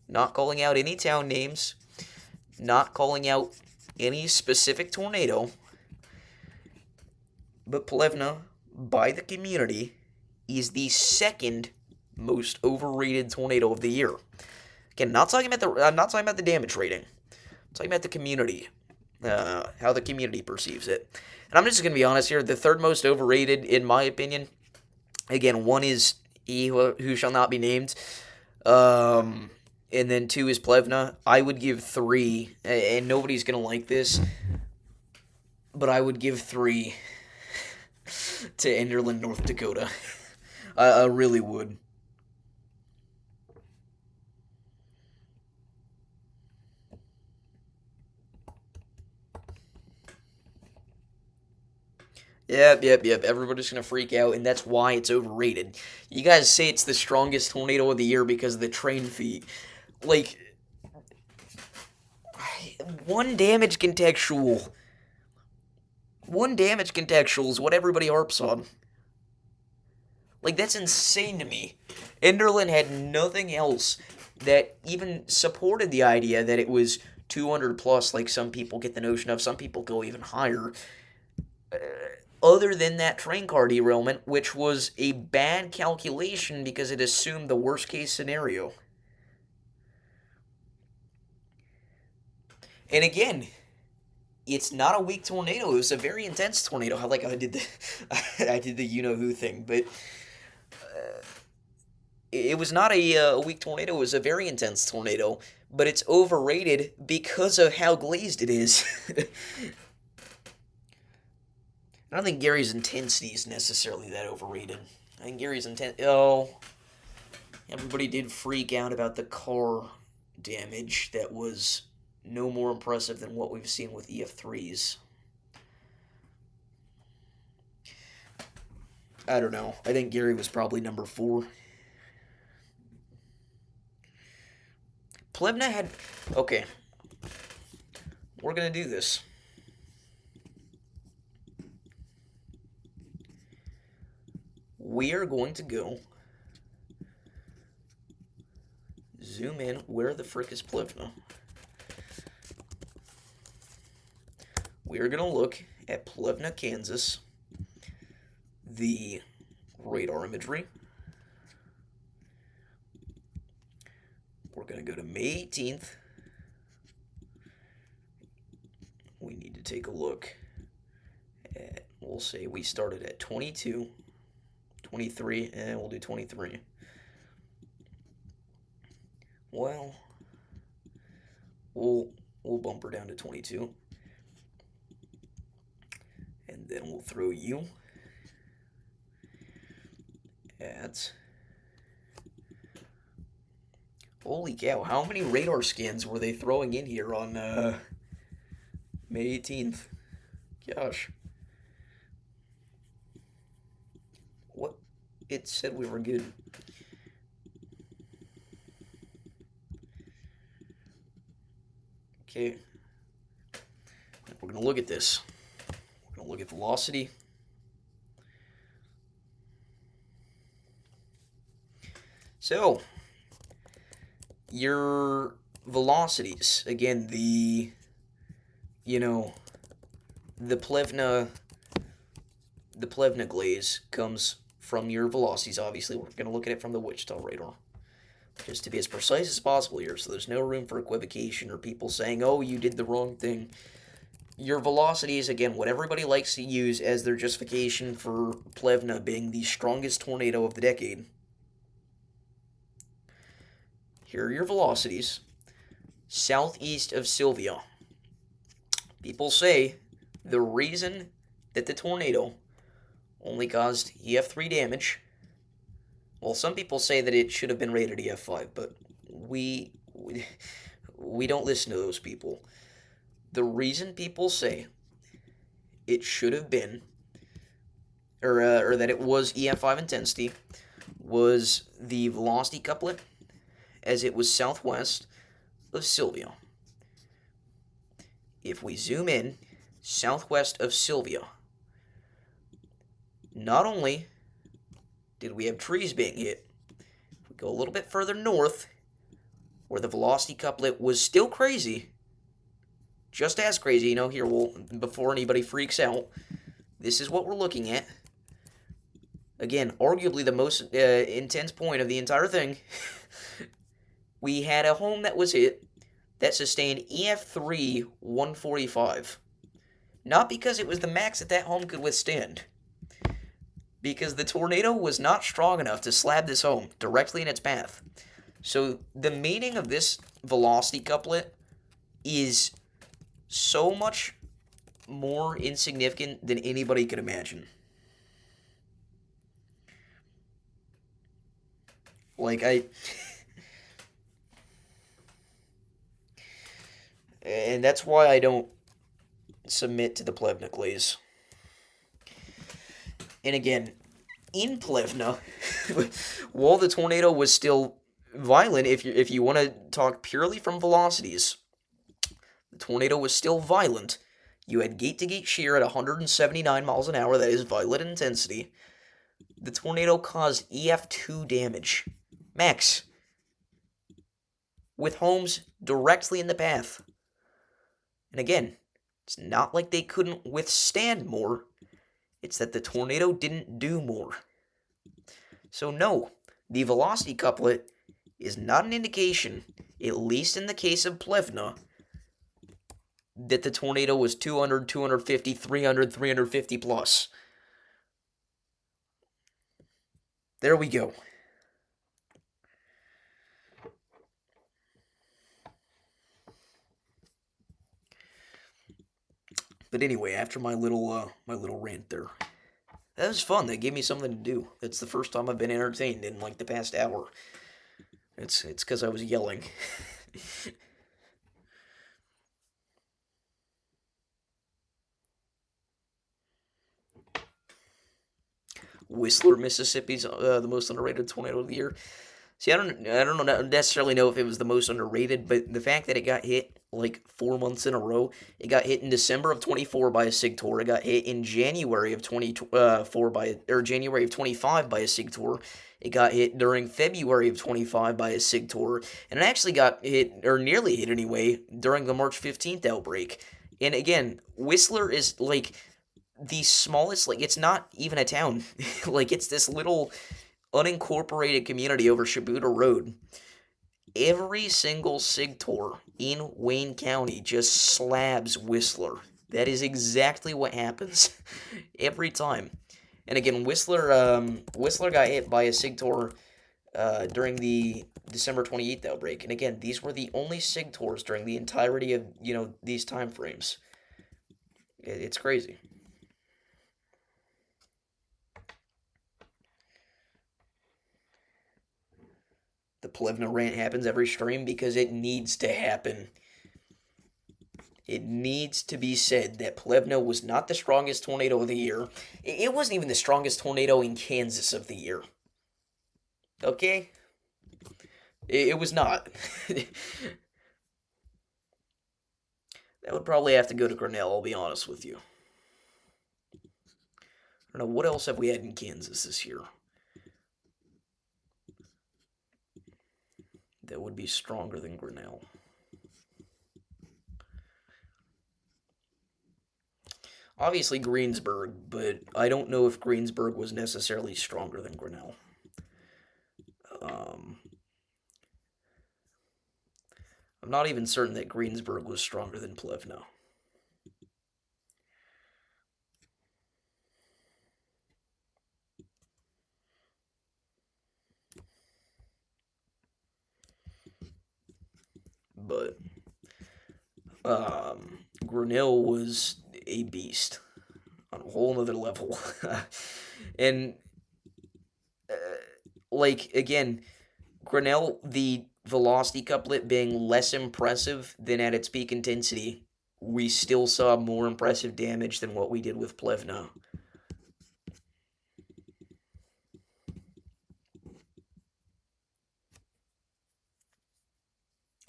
not calling out any town names, not calling out any specific tornado, but Plevna, by the community, is the second most overrated tornado of the year. Again, I'm not talking about the damage rating. I'm talking about the community, how the community perceives it. And I'm just going to be honest here. The third most overrated, in my opinion, again, one is he who shall not be named, and then two is Plevna. I would give three, and nobody's going to like this, but I would give three to Enderlin, North Dakota. I really would. Yep. Everybody's gonna freak out, and that's why it's overrated. You guys say it's the strongest tornado of the year because of the train feet. Like, one damage contextual. One damage contextual is what everybody harps on. Like, that's insane to me. Enderlin had nothing else that even supported the idea that it was 200 plus, like some people get the notion of. Some people go even higher. Other than that train car derailment, which was a bad calculation because it assumed the worst case scenario. And again, it's not a weak tornado. It was a very intense tornado. I did the, I did the you know who thing, but it was not a weak tornado. It was a very intense tornado, but it's overrated because of how glazed it is. I don't think Gary's intensity is necessarily that overrated. I think Gary's everybody did freak out about the car damage that was no more impressive than what we've seen with EF3s. I don't know. I think Gary was probably number 4. Plevna had... Okay. We're going to do this. We are going to go... Zoom in. Where the frick is Plevna? We're going to look at Plevna, Kansas. The radar imagery. We're going to go to May 18th. we need to take a look at, we'll say we started at 22, 23, and we'll do 23. Well, we'll bump her down to 22. And then we'll throw you at... Holy cow, how many radar scans were they throwing in here on May 18th? Gosh. What? It said we were good. Okay. We're going to look at this. We're going to look at velocity. So, your velocities, again, the Plevna glaze comes from your velocities, obviously. We're going to look at it from the Wichita radar, just to be as precise as possible here, so there's no room for equivocation or people saying, oh, you did the wrong thing. Your velocities, again, what everybody likes to use as their justification for Plevna being the strongest tornado of the decade. Here are your velocities. Southeast of Sylvia. People say the reason that the tornado only caused EF3 damage, well, some people say that it should have been rated EF5, but we don't listen to those people. The reason people say it should have been, or that it was EF5 intensity, was the velocity couplet, as it was southwest of Sylvia. If we zoom in, southwest of Sylvia, not only did we have trees being hit, if we go a little bit further north, where the velocity couplet was still crazy, just as crazy, here, before anybody freaks out, this is what we're looking at. Again, arguably the most intense point of the entire thing. We had a home that was hit that sustained EF3 145. Not because it was the max that home could withstand. Because the tornado was not strong enough to slab this home directly in its path. So the meaning of this velocity couplet is so much more insignificant than anybody could imagine. And that's why I don't submit to the Plevna glaze. And again, in Plevna, while the tornado was still violent, if you want to talk purely from velocities, the tornado was still violent. You had gate-to-gate shear at 179 miles an hour, that is violent intensity. The tornado caused EF2 damage. Max. With homes directly in the path. And again, it's not like they couldn't withstand more. It's that the tornado didn't do more. So no, the velocity couplet is not an indication, at least in the case of Plevna, that the tornado was 200, 250, 300, 350 plus. There we go. But anyway, after my little rant there, that was fun. That gave me something to do. It's the first time I've been entertained in like the past hour. It's because I was yelling. Whistler, Mississippi's the most underrated tornado of the year. See, I don't necessarily know if it was the most underrated, but the fact that it got hit like 4 months in a row, it got hit in December of 24 by a SIG-Tor, it got hit in January of 24 January of 25 by a SIG-Tor, it got hit during February of 25 by a SIG-Tor, and it actually got hit, or nearly hit anyway, during the March 15th outbreak. And again, Whistler is like the smallest, like it's not even a town, like it's this little unincorporated community over Shibuya Road. every single Sigtor in Wayne County just slabs Whistler. That is exactly what happens every time. And again, Whistler got hit by a Sigtor during the December 28th outbreak. And again, these were the only Sigtors during the entirety of, these time frames. It's crazy. The Plevna rant happens every stream because it needs to happen. It needs to be said that Plevna was not the strongest tornado of the year. It wasn't even the strongest tornado in Kansas of the year. Okay? It was not. That would probably have to go to Grinnell, I'll be honest with you. I don't know, what else have we had in Kansas this year that would be stronger than Grinnell? Obviously Greensburg, but I don't know if Greensburg was necessarily stronger than Grinnell. I'm not even certain that Greensburg was stronger than Plevna. But Grinnell was a beast on a whole nother level. And, uh, like, again, Grinnell, the velocity couplet being less impressive than at its peak intensity, we still saw more impressive damage than what we did with Plevna.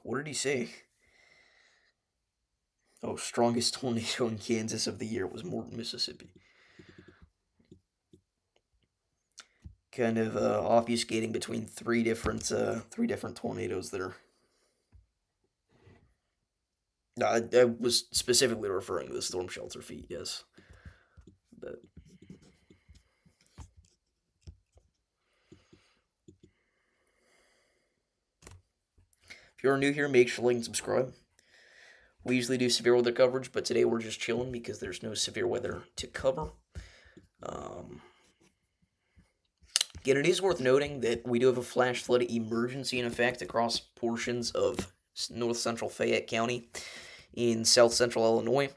What did he say? Oh, strongest tornado in Kansas of the year was Morton, Mississippi. Kind of obfuscating between three different tornadoes there. I was specifically referring to the storm shelter feat, yes. But if you're new here, make sure to like and subscribe. We usually do severe weather coverage, but today we're just chilling because there's no severe weather to cover. Again, it is worth noting that we do have a flash flood emergency in effect across portions of north central Fayette County in south central Illinois.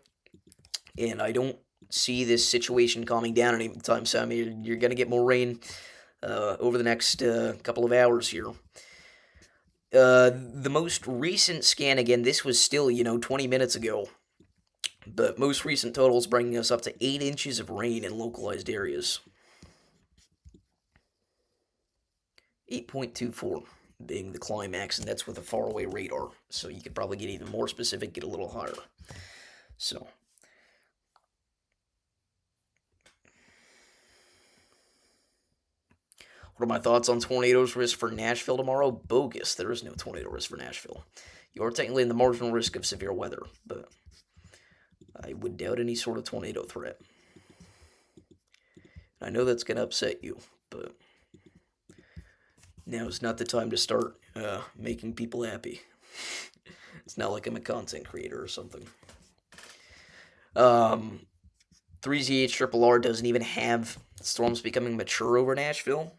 And I don't see this situation calming down anytime soon. I mean, you're going to get more rain over the next couple of hours here. The most recent scan, again, this was still, 20 minutes ago. But most recent totals bringing us up to 8 inches of rain in localized areas. 8.24 being the climax, and that's with a faraway radar. So you could probably get even more specific, get a little higher. So, what are my thoughts on tornadoes risk for Nashville tomorrow? Bogus. There is no tornado risk for Nashville. You are technically in the marginal risk of severe weather, but I would doubt any sort of tornado threat. I know that's going to upset you, but now is not the time to start making people happy. It's not like I'm a content creator or something. 3ZH Triple R doesn't even have storms becoming mature over Nashville.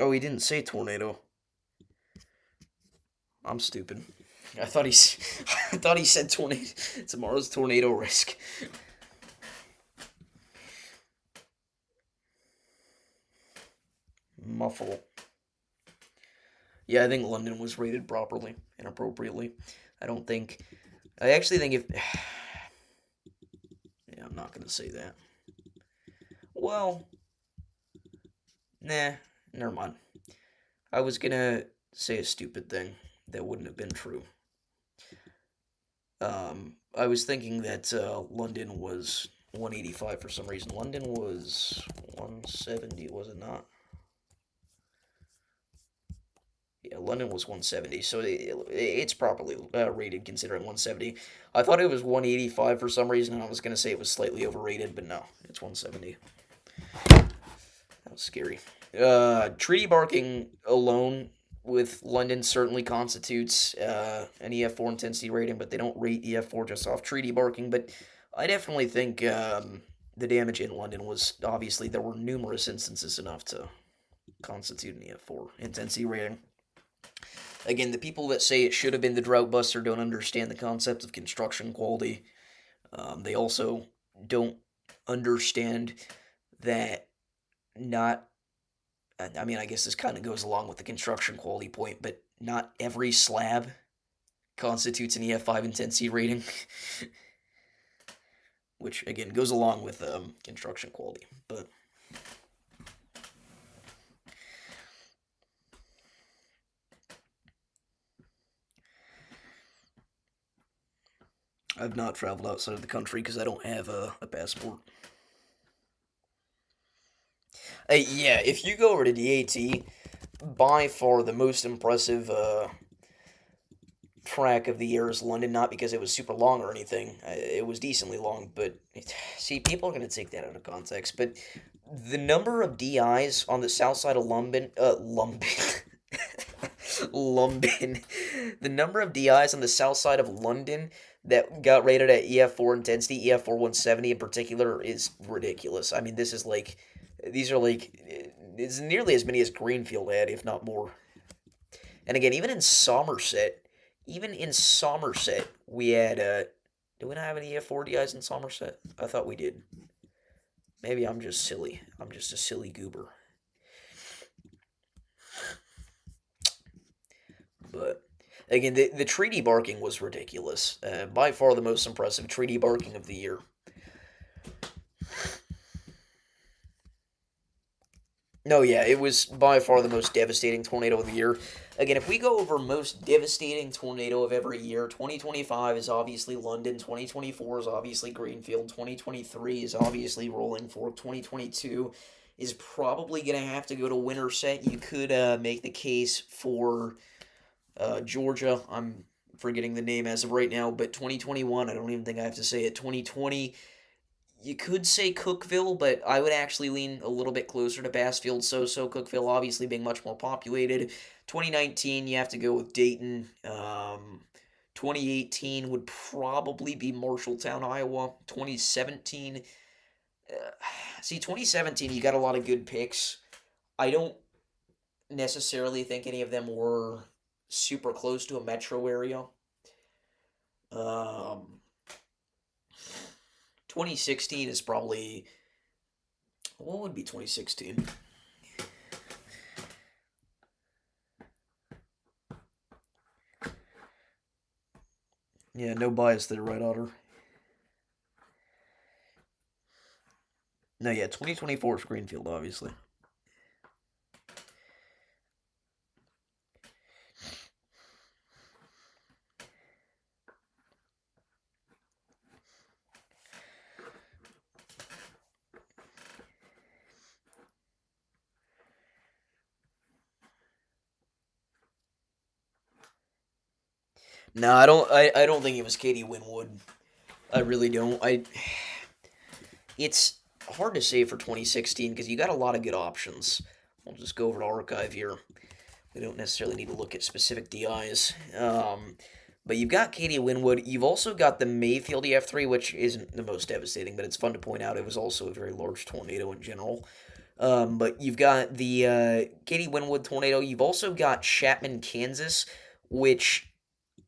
Oh, he didn't say tornado. I'm stupid. I thought he said tornado. Tomorrow's tornado risk. Muffle. Yeah, I think London was rated properly and appropriately. I actually think if... Yeah, I'm not going to say that. Well... Nah, never mind. I was going to say a stupid thing that wouldn't have been true. I was thinking that London was 185 for some reason. London was 170, was it not? Yeah, London was 170, so it's properly rated considering 170. I thought it was 185 for some reason, and I was going to say it was slightly overrated, but no, it's 170. That was scary. Treaty barking alone with London certainly constitutes an EF4 intensity rating, but they don't rate EF4 just off treaty barking. But I definitely think the damage in London was obviously there were numerous instances enough to constitute an EF4 intensity rating. Again, the people that say it should have been the drought buster don't understand the concept of construction quality. They also don't understand that not I mean, I guess this kind of goes along with the construction quality point, but not every slab constitutes an EF5 intensity rating, which again goes along with construction quality. But I've not traveled outside of the country because I don't have a passport. Yeah, if you go over to DAT, by far the most impressive track of the year is London, not because it was super long or anything. It was decently long, but see, people are going to take that out of context. But the number of DIs on the south side of London, the number of DIs on the south side of London that got rated at EF4 intensity, EF4 170 in particular, is ridiculous. I mean, these are like, it's nearly as many as Greenfield had, if not more. And again, even in Somerset, we had, do we not have any EF4 DIs in Somerset? I thought we did. Maybe I'm just silly. I'm just a silly goober. But again, the treaty barking was ridiculous. By far the most impressive treaty barking of the year. No, yeah, it was by far the most devastating tornado of the year. Again, if we go over most devastating tornado of every year, 2025 is obviously London, 2024 is obviously Greenfield, 2023 is obviously Rolling Fork, 2022 is probably going to have to go to Winterset. You could make the case for Georgia. I'm forgetting the name as of right now, but 2021, I don't even think I have to say it. 2020, you could say Cookeville, but I would actually lean a little bit closer to Bassfield. So Cookeville obviously being much more populated. 2019, you have to go with Dayton. 2018 would probably be Marshalltown, Iowa. 2017, see, 2017, you got a lot of good picks. I don't necessarily think any of them were super close to a metro area. Um, 2016 is probably, what would be 2016? Yeah, no bias there, right, Otter? No, yeah, 2024 is Greenfield, obviously. No, I don't think it was Katie Winwood. I really don't. It's hard to say for 2016 because you got a lot of good options. We'll just go over to archive here. We don't necessarily need to look at specific DIs. But you've got Katie Winwood. You've also got the Mayfield EF3, which isn't the most devastating, but it's fun to point out it was also a very large tornado in general. But you've got the Katie Winwood tornado. You've also got Chapman, Kansas, which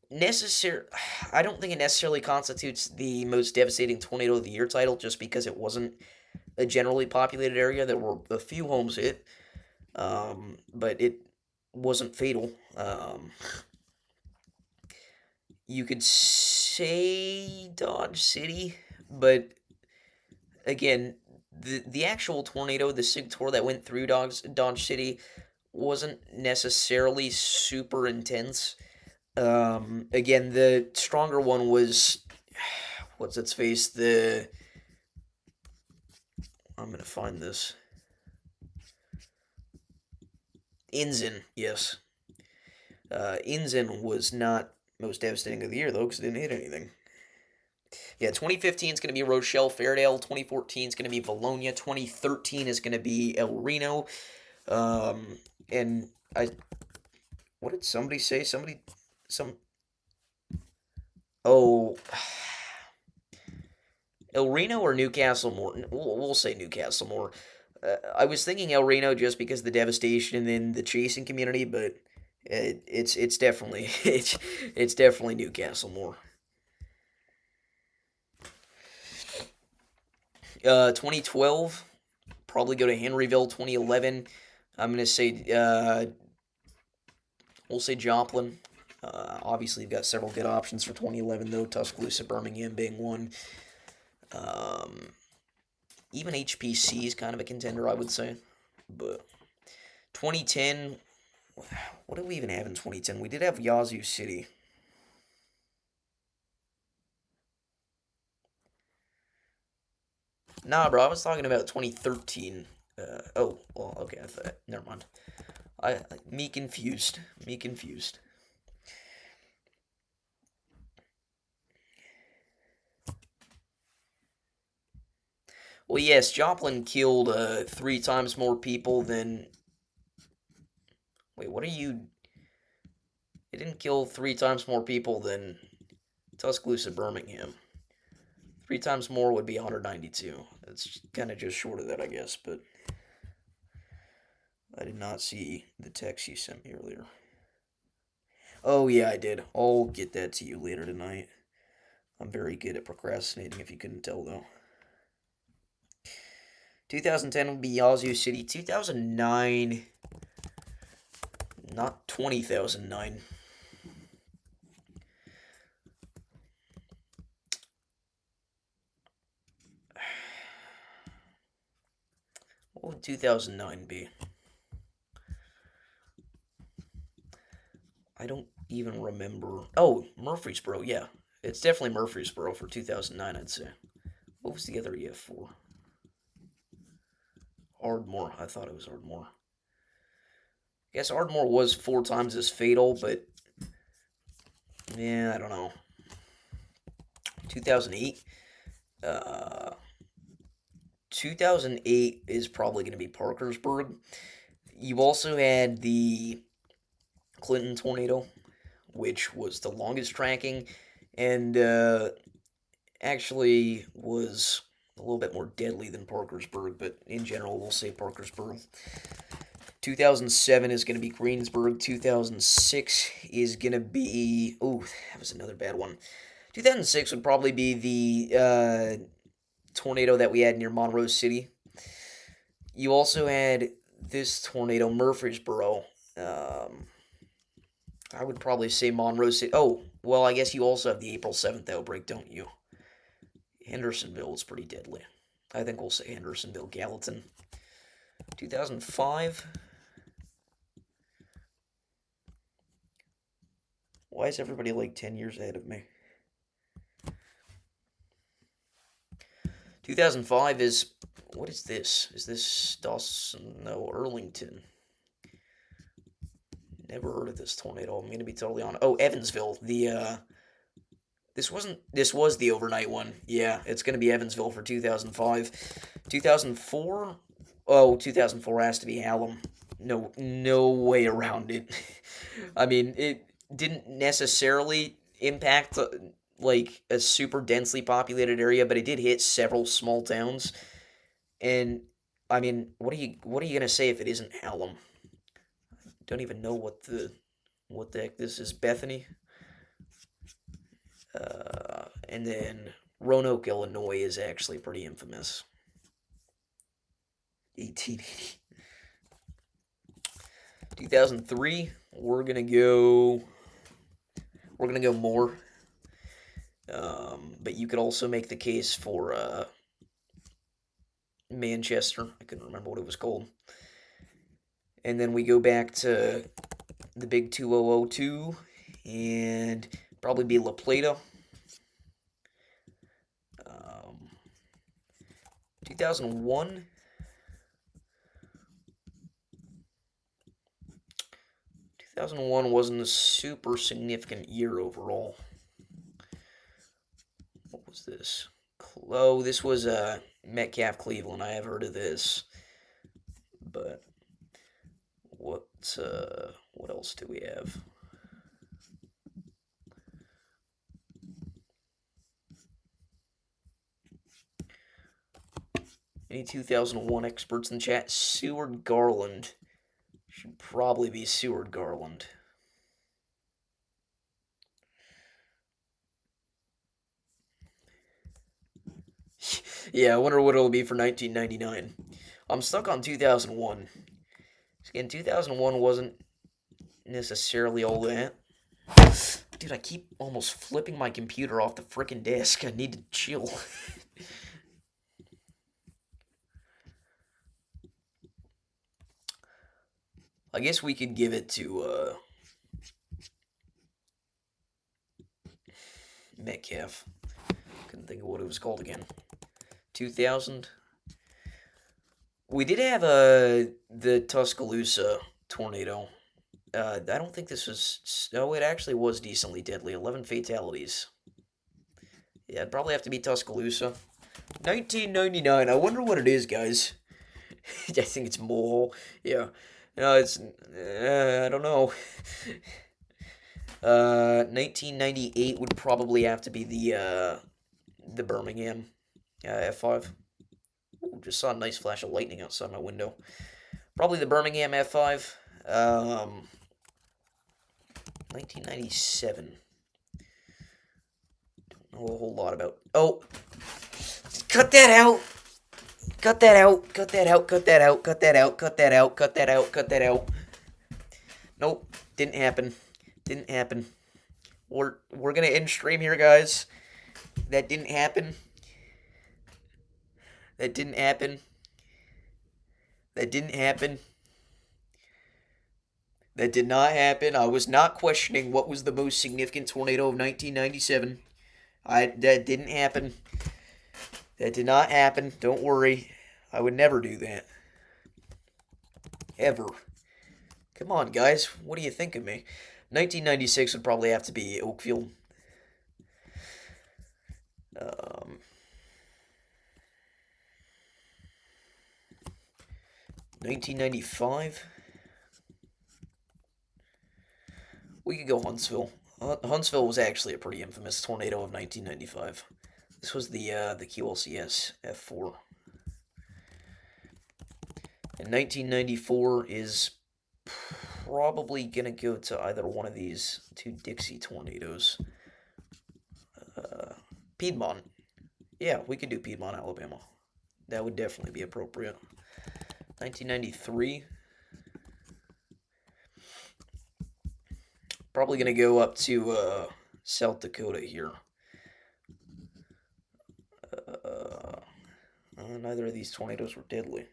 I don't think it necessarily constitutes the most devastating tornado of the year title, just because it wasn't a generally populated area. There were a few homes hit, but it wasn't fatal. You could say Dodge City, but again, the actual tornado, the Sigtor that went through Dodge City, wasn't necessarily super intense. Again, the stronger one was what's its face? I'm gonna find this. Inzen, yes. Inzen was not most devastating of the year, though, because it didn't hit anything. Yeah, 2015 is going to be Rochelle Fairdale. 2014 is going to be Bologna. 2013 is going to be El Reno. Um, and I, what did somebody say? Some, oh, El Reno or Newcastle Moore? We'll say Newcastle Moore. I was thinking El Reno just because of the devastation in the chasing community, but it's definitely it's definitely Newcastle Moore. 2012, probably go to Henryville. 2011, I'm gonna say we'll say Joplin. Obviously, you've got several good options for 2011 though. Tuscaloosa, Birmingham being one. Um, Even HPC is kind of a contender, I would say. But 2010, what did we even have in 2010? We did have Yazoo City. Nah, bro, I was talking about 2013. Oh, well, okay, never mind. Me confused. Me confused. Well, yes, Joplin killed 3 times more people than. Wait, what are you? It didn't kill 3 times more people than Tuscaloosa, Birmingham. 3 times more would be 192. It's kind of just short of that, I guess, but I did not see the text you sent me earlier. Oh, yeah, I did. I'll get that to you later tonight. I'm very good at procrastinating, if you couldn't tell, though. 2010 would be Yazoo City. 2009, not 20,009. What would 2009 be? I don't even remember. Oh, Murfreesboro, yeah. It's definitely Murfreesboro for 2009, I'd say. What was the other EF4? Ardmore. I thought it was Ardmore. I guess Ardmore was 4 times as fatal, but yeah, I don't know. 2008. Uh, 2008 is probably going to be Parkersburg. You also had the Clinton tornado, which was the longest tracking, and actually was a little bit more deadly than Parkersburg, but in general, we'll say Parkersburg. 2007 is going to be Greensburg. 2006 is going to be. Oh, that was another bad one. 2006 would probably be the tornado that we had near Monroe City. You also had this tornado, Murfreesboro. I would probably say Monroe City. Oh, well, I guess you also have the April 7th outbreak, don't you? Hendersonville is pretty deadly. I think we'll say Hendersonville, Gallatin. 2005. Why is everybody like 10 years ahead of me? 2005 is. What is this? Is this Dawson? No, Earlington. Never heard of this tornado. I'm going to be totally honest. Oh, Evansville. This wasn't. This was the overnight one. Yeah, it's going to be Evansville for 2005. 2004. Oh, 2004 has to be Hallam. No way around it. I mean, it didn't necessarily impact like a super densely populated area, but it did hit several small towns. And I mean, what are you gonna say if it isn't Hallam? Don't even know what the heck this is. Bethany, and then Roanoke, Illinois is actually pretty infamous. 1880. 2003. We're gonna go more. But you could also make the case for Manchester. I couldn't remember what it was called. And then we go back to the big 2002 and probably be La Plata. 2001. 2001 wasn't a super significant year overall. What was this? Oh, this was Metcalf Cleveland. I have heard of this. But what else do we have? Any 2001 experts in chat? Seward Garland. Should probably be Seward Garland. Yeah, I wonder what it'll be for 1999. I'm stuck on 2001. Again, 2001 wasn't necessarily all that. Dude, I keep almost flipping my computer off the frickin' desk. I need to chill. I guess we could give it to Metcalf. Couldn't think of what it was called again. 2000. We did have the Tuscaloosa tornado. I don't think this was. No, it actually was decently deadly. 11 fatalities. Yeah, it'd probably have to be Tuscaloosa. 1999. I wonder what it is, guys. I think it's Mohole. Yeah. No, it's. I don't know. 1998 would probably have to be the Birmingham F5. Ooh, just saw a nice flash of lightning outside my window. Probably the Birmingham F5. 1997. Don't know a whole lot about. Oh, cut that out. Cut that out. Cut that out. Cut that out. Cut that out. Cut that out. Cut that out. Cut that out. Nope, didn't happen. Didn't happen. We're gonna end stream here, guys. That didn't happen. That didn't happen. That didn't happen. That did not happen. I was not questioning what was the most significant tornado of 1997. That didn't happen. That did not happen. Don't worry. I would never do that. Ever. Come on, guys. What do you think of me? 1996 would probably have to be Oakfield. 1995. We could go Huntsville. Huntsville was actually a pretty infamous tornado of 1995. This was the QLCS F4. And 1994 is probably gonna go to either one of these two Dixie tornadoes. Piedmont. Yeah, we could do Piedmont, Alabama. That would definitely be appropriate. 1993. Probably going to go up to South Dakota here. Neither of these tornadoes were deadly.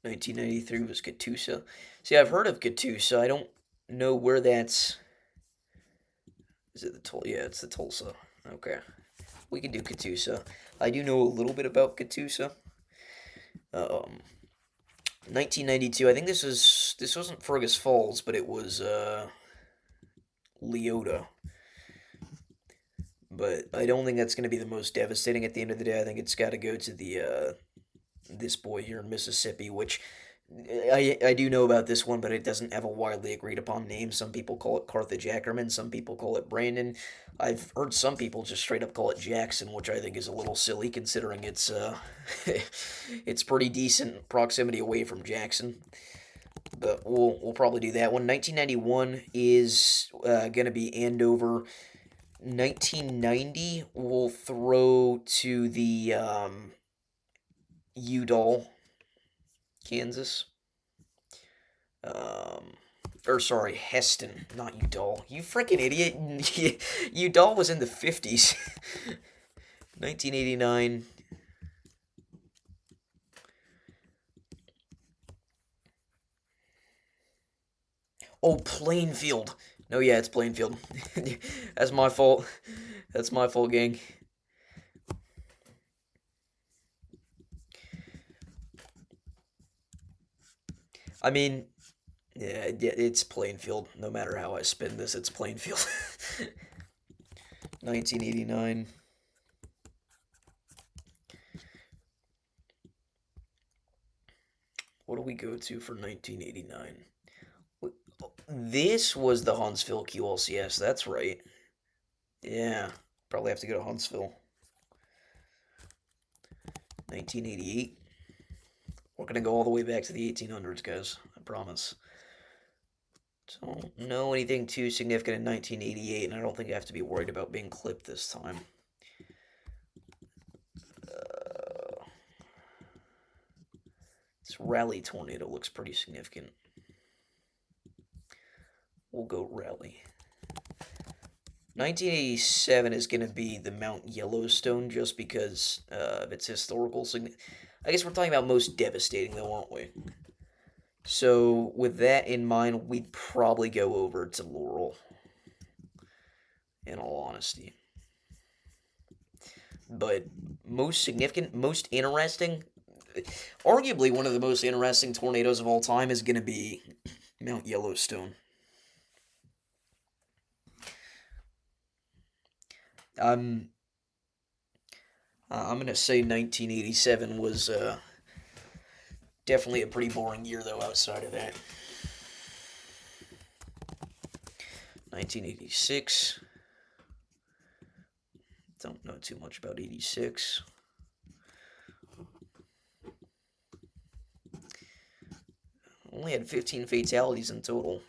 (1993) was Catoosa. See, I've heard of Catoosa. I don't know where that's. Is it the Tulsa? Yeah, it's the Tulsa. Okay, we can do Catoosa. I do know a little bit about Catoosa. 1992. I think this wasn't Fergus Falls, but it was Leota. But I don't think that's going to be the most devastating at the end of the day. I think it's got to go to the this boy here in Mississippi, which I do know about this one, but it doesn't have a widely agreed upon name. Some people call it Carthage Ackerman, some people call it Brandon. I've heard some people just straight up call it Jackson, which I think is a little silly considering it's it's pretty decent proximity away from Jackson. But we'll probably do that one. 1991 is gonna be Andover. 1990 we'll throw to the Udall, Kansas. Or sorry, Heston, not Udall. You freaking idiot. Udall was in the 50s. 1989. Oh, Plainfield. No, yeah, it's Plainfield. That's my fault. That's my fault, gang. I mean, yeah, it's Plainfield. No matter how I spin this, it's Plainfield. 1989. What do we go to for 1989? This was the Huntsville QLCS. That's right. Yeah, probably have to go to Huntsville. 1988. We're gonna go all the way back to the 1800s, guys. I promise. Don't know anything too significant in 1988, and I don't think I have to be worried about being clipped this time. This rally tornado looks pretty significant. We'll go rally. 1987 is going to be the Mount Yellowstone just because of its historical significance. I guess we're talking about most devastating, though, aren't we? So, with that in mind, we'd probably go over to Laurel, in all honesty. But most significant, most interesting, arguably one of the most interesting tornadoes of all time is going to be Mount Yellowstone. I'm going to say 1987 was definitely a pretty boring year, though, outside of that. 1986. Don't know too much about 86. Only had 15 fatalities in total.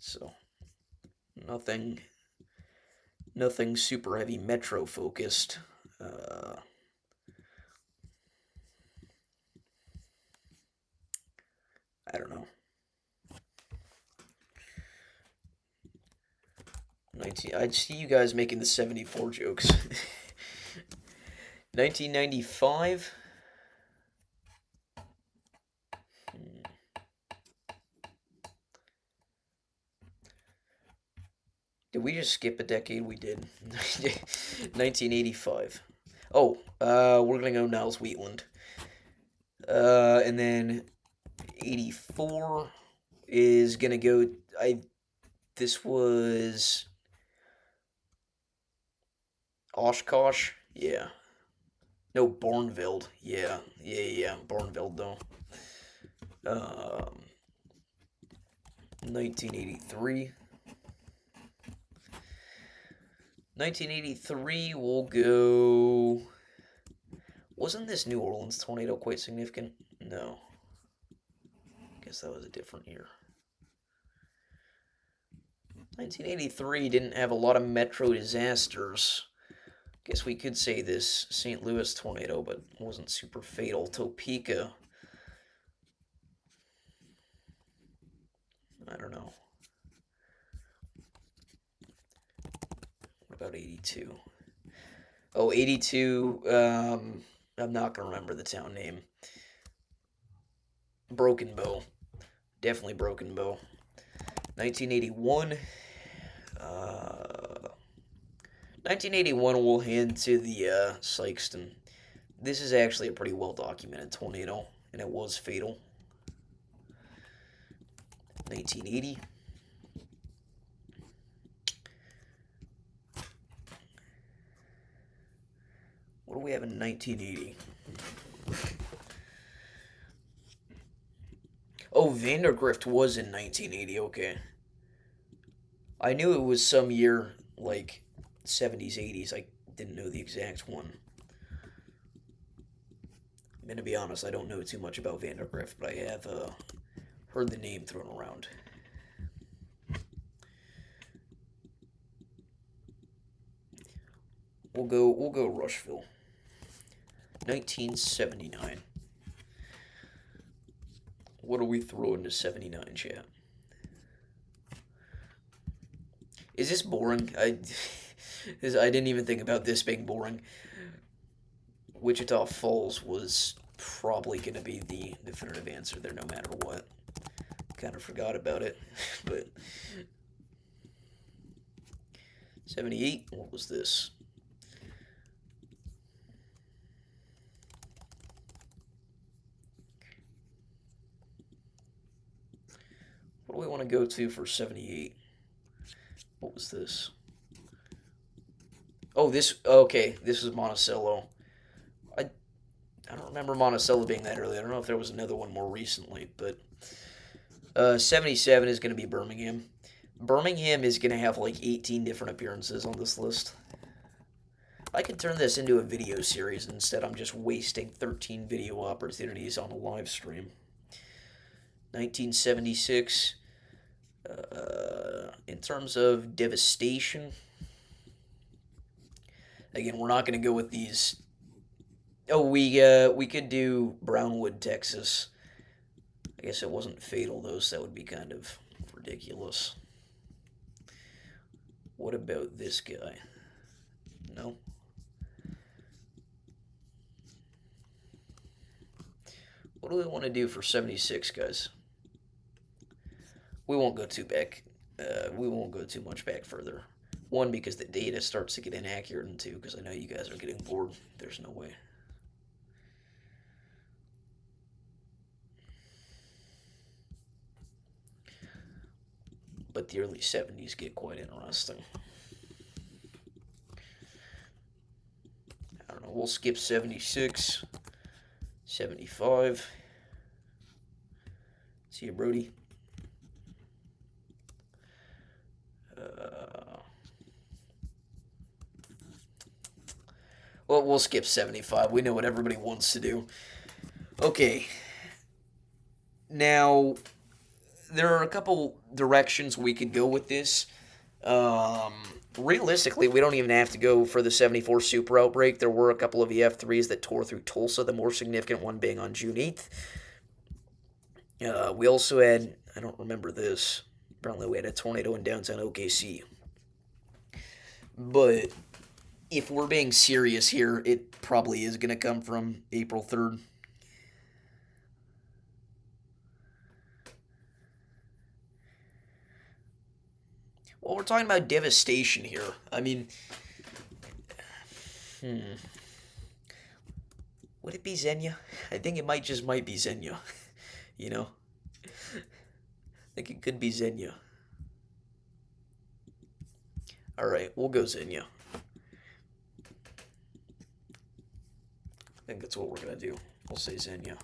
So, nothing super heavy metro focused. I don't know. 19. I'd see you guys making the 74 jokes. 1995. Did we just skip a decade? We did. 1985. Oh, we're gonna go Niles Wheatland. And then 84 is gonna go. This was Oshkosh. Yeah. No, Barnveld. Yeah. Barnveld though. 1983. 1983, we'll go. Wasn't this New Orleans tornado quite significant? No. Guess that was a different year. 1983 didn't have a lot of metro disasters. Guess we could say this St. Louis tornado, but wasn't super fatal. Topeka. I don't know. What about 82? Oh, 82, I'm not going to remember the town name. Broken Bow. Definitely Broken Bow. 1981. 1981 we'll hand to the Sykeston. This is actually a pretty well documented tornado, and it was fatal. 1980. What do we have in 1980? Oh, Vandergrift was in 1980, okay. I knew it was some year, like 70s, 80s. I didn't know the exact one. I'm going to be honest, I don't know too much about Vandergrift, but I have heard the name thrown around. We'll go Rushville. 1979. What do we throw into 79, chat? Is this boring? I didn't even think about this being boring. Wichita Falls was probably going to be the definitive answer there no matter what. Kind of forgot about it. But 78, what was this? What do we want to go to for 78? What was this? Oh, this, okay, this is Monticello. I, I don't remember Monticello being that early. I don't know if there was another one more recently, but 77 is going to be Birmingham. Birmingham is going to have like 18 different appearances on this list. I could turn this into a video series. Instead, I'm just wasting 13 video opportunities on a live stream. 1976. In terms of devastation, again, we're not going to go with these. Oh, we could do Brownwood, Texas. I guess it wasn't fatal though, so that would be kind of ridiculous. What about this guy? No. What do we want to do for 76, guys? We won't go too back. We won't go too much back further. One, because the data starts to get inaccurate, and two, because I know you guys are getting bored. There's no way. But the early 70s get quite interesting. I don't know, we'll skip 76, 75. See you, Brody. Well, we'll skip 75. We know what everybody wants to do. Okay. Now, there are a couple directions we could go with this. Realistically, we don't even have to go for the 74 Super Outbreak. There were a couple of EF3s that tore through Tulsa, the more significant one being on June 8th. We also had, I don't remember this, apparently we had a tornado in downtown OKC. But if we're being serious here, it probably is going to come from April 3rd. Well, we're talking about devastation here. I mean, would it be Xenia? I think it might be Xenia. You know? I think it could be Xenia. Alright, we'll go Xenia. I think that's what we're going to do. We'll say Xenia.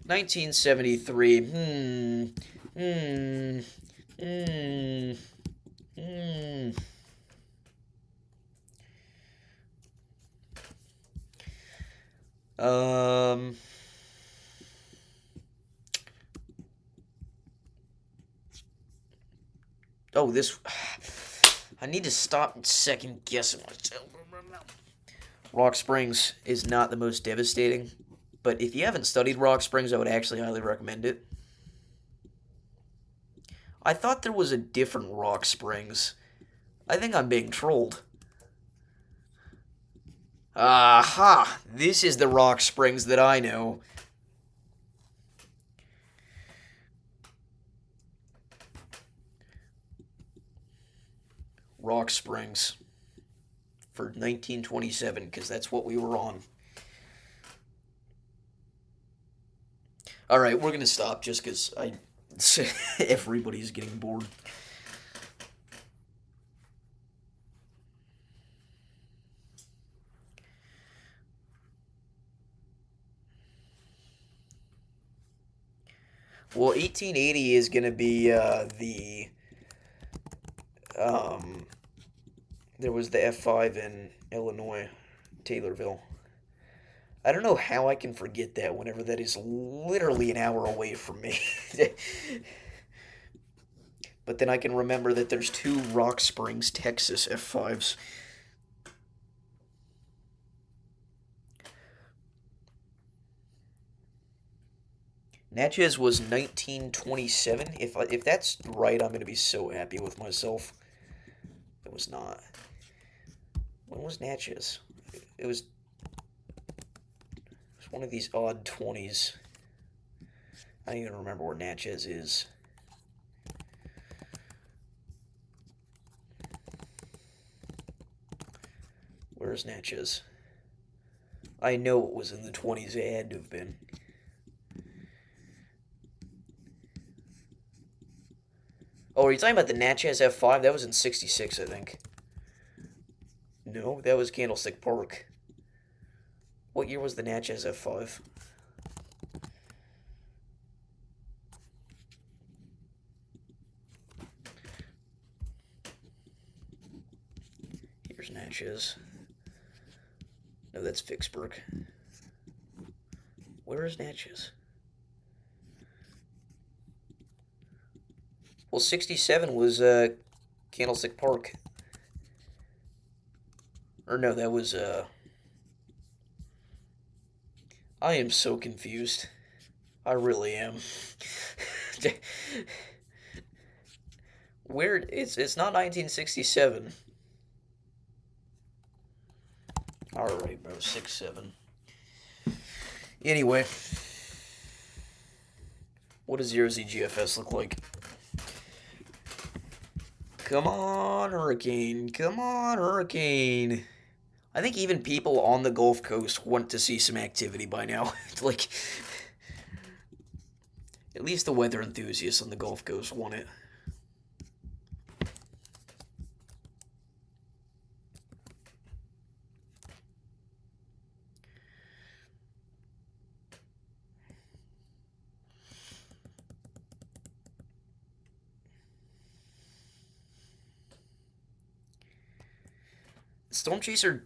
1973. Oh, this. I need to stop second guessing myself. Rock Springs is not the most devastating, but if you haven't studied Rock Springs, I would actually highly recommend it. I thought there was a different Rock Springs. I think I'm being trolled. Aha! This is the Rock Springs that I know. Rock Springs for 1927, because that's what we were on. Alright, we're going to stop just because everybody's getting bored. Well, 1880 is going to be there was the F5 in Illinois, Taylorville. I don't know how I can forget that whenever that is literally an hour away from me. But then I can remember that there's 2 Rock Springs, Texas F5s. Natchez was 1927. If that's right, I'm going to be so happy with myself. It was not. When was Natchez? It was one of these odd 20s. I don't even remember where Natchez is. Where's Natchez? I know it was in the 20s. It had to have been. Oh, are you talking about the Natchez F5? That was in 66, I think. No, that was Candlestick Park. What year was the Natchez F5? Here's Natchez. No, that's Vicksburg. Where is Natchez? Well, 67 was Candlestick Park. Or no, that was I am so confused. I really am. Where it's not 1967. All right, bro, 6-7. Anyway, what does 0ZGFS look like? Come on, Hurricane. Come on, Hurricane. I think even people on the Gulf Coast want to see some activity by now. Like, at least the weather enthusiasts on the Gulf Coast want it. Storm Chaser.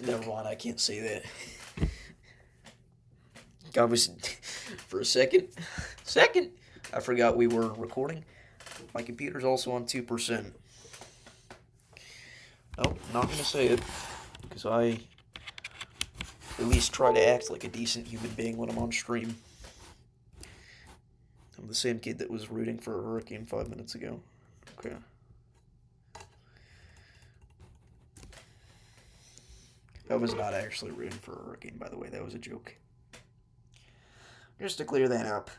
Never mind, I can't say that. I was. For a second. I forgot we were recording. My computer's also on 2%. Nope, not gonna say it. Because I at least try to act like a decent human being when I'm on stream. I'm the same kid that was rooting for a hurricane 5 minutes ago. Okay. I was not actually rooting for a hurricane, by the way. That was a joke. Just to clear that up.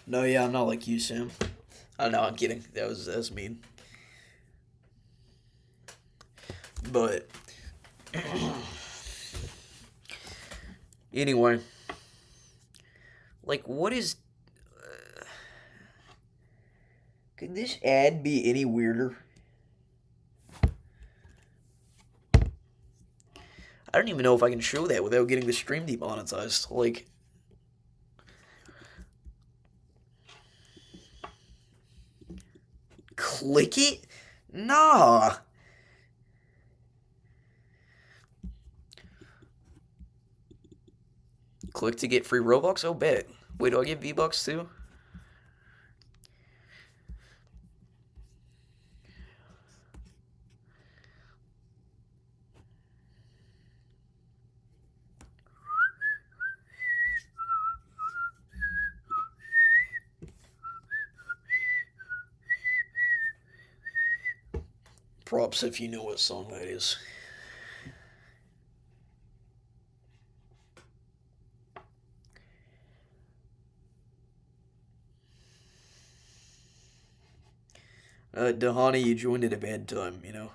No, yeah, I'm not like you, Sam. Oh, no, I'm kidding. That was mean. But anyway, like, what is? Could this ad be any weirder? I don't even know if I can show that without getting the stream demonetized. Like, click it? Nah. Click to get free Robux? Oh, bet. Wait, do I get V-Bucks too? Props if you know what song that is. Dahani, you joined at a bad time, you know.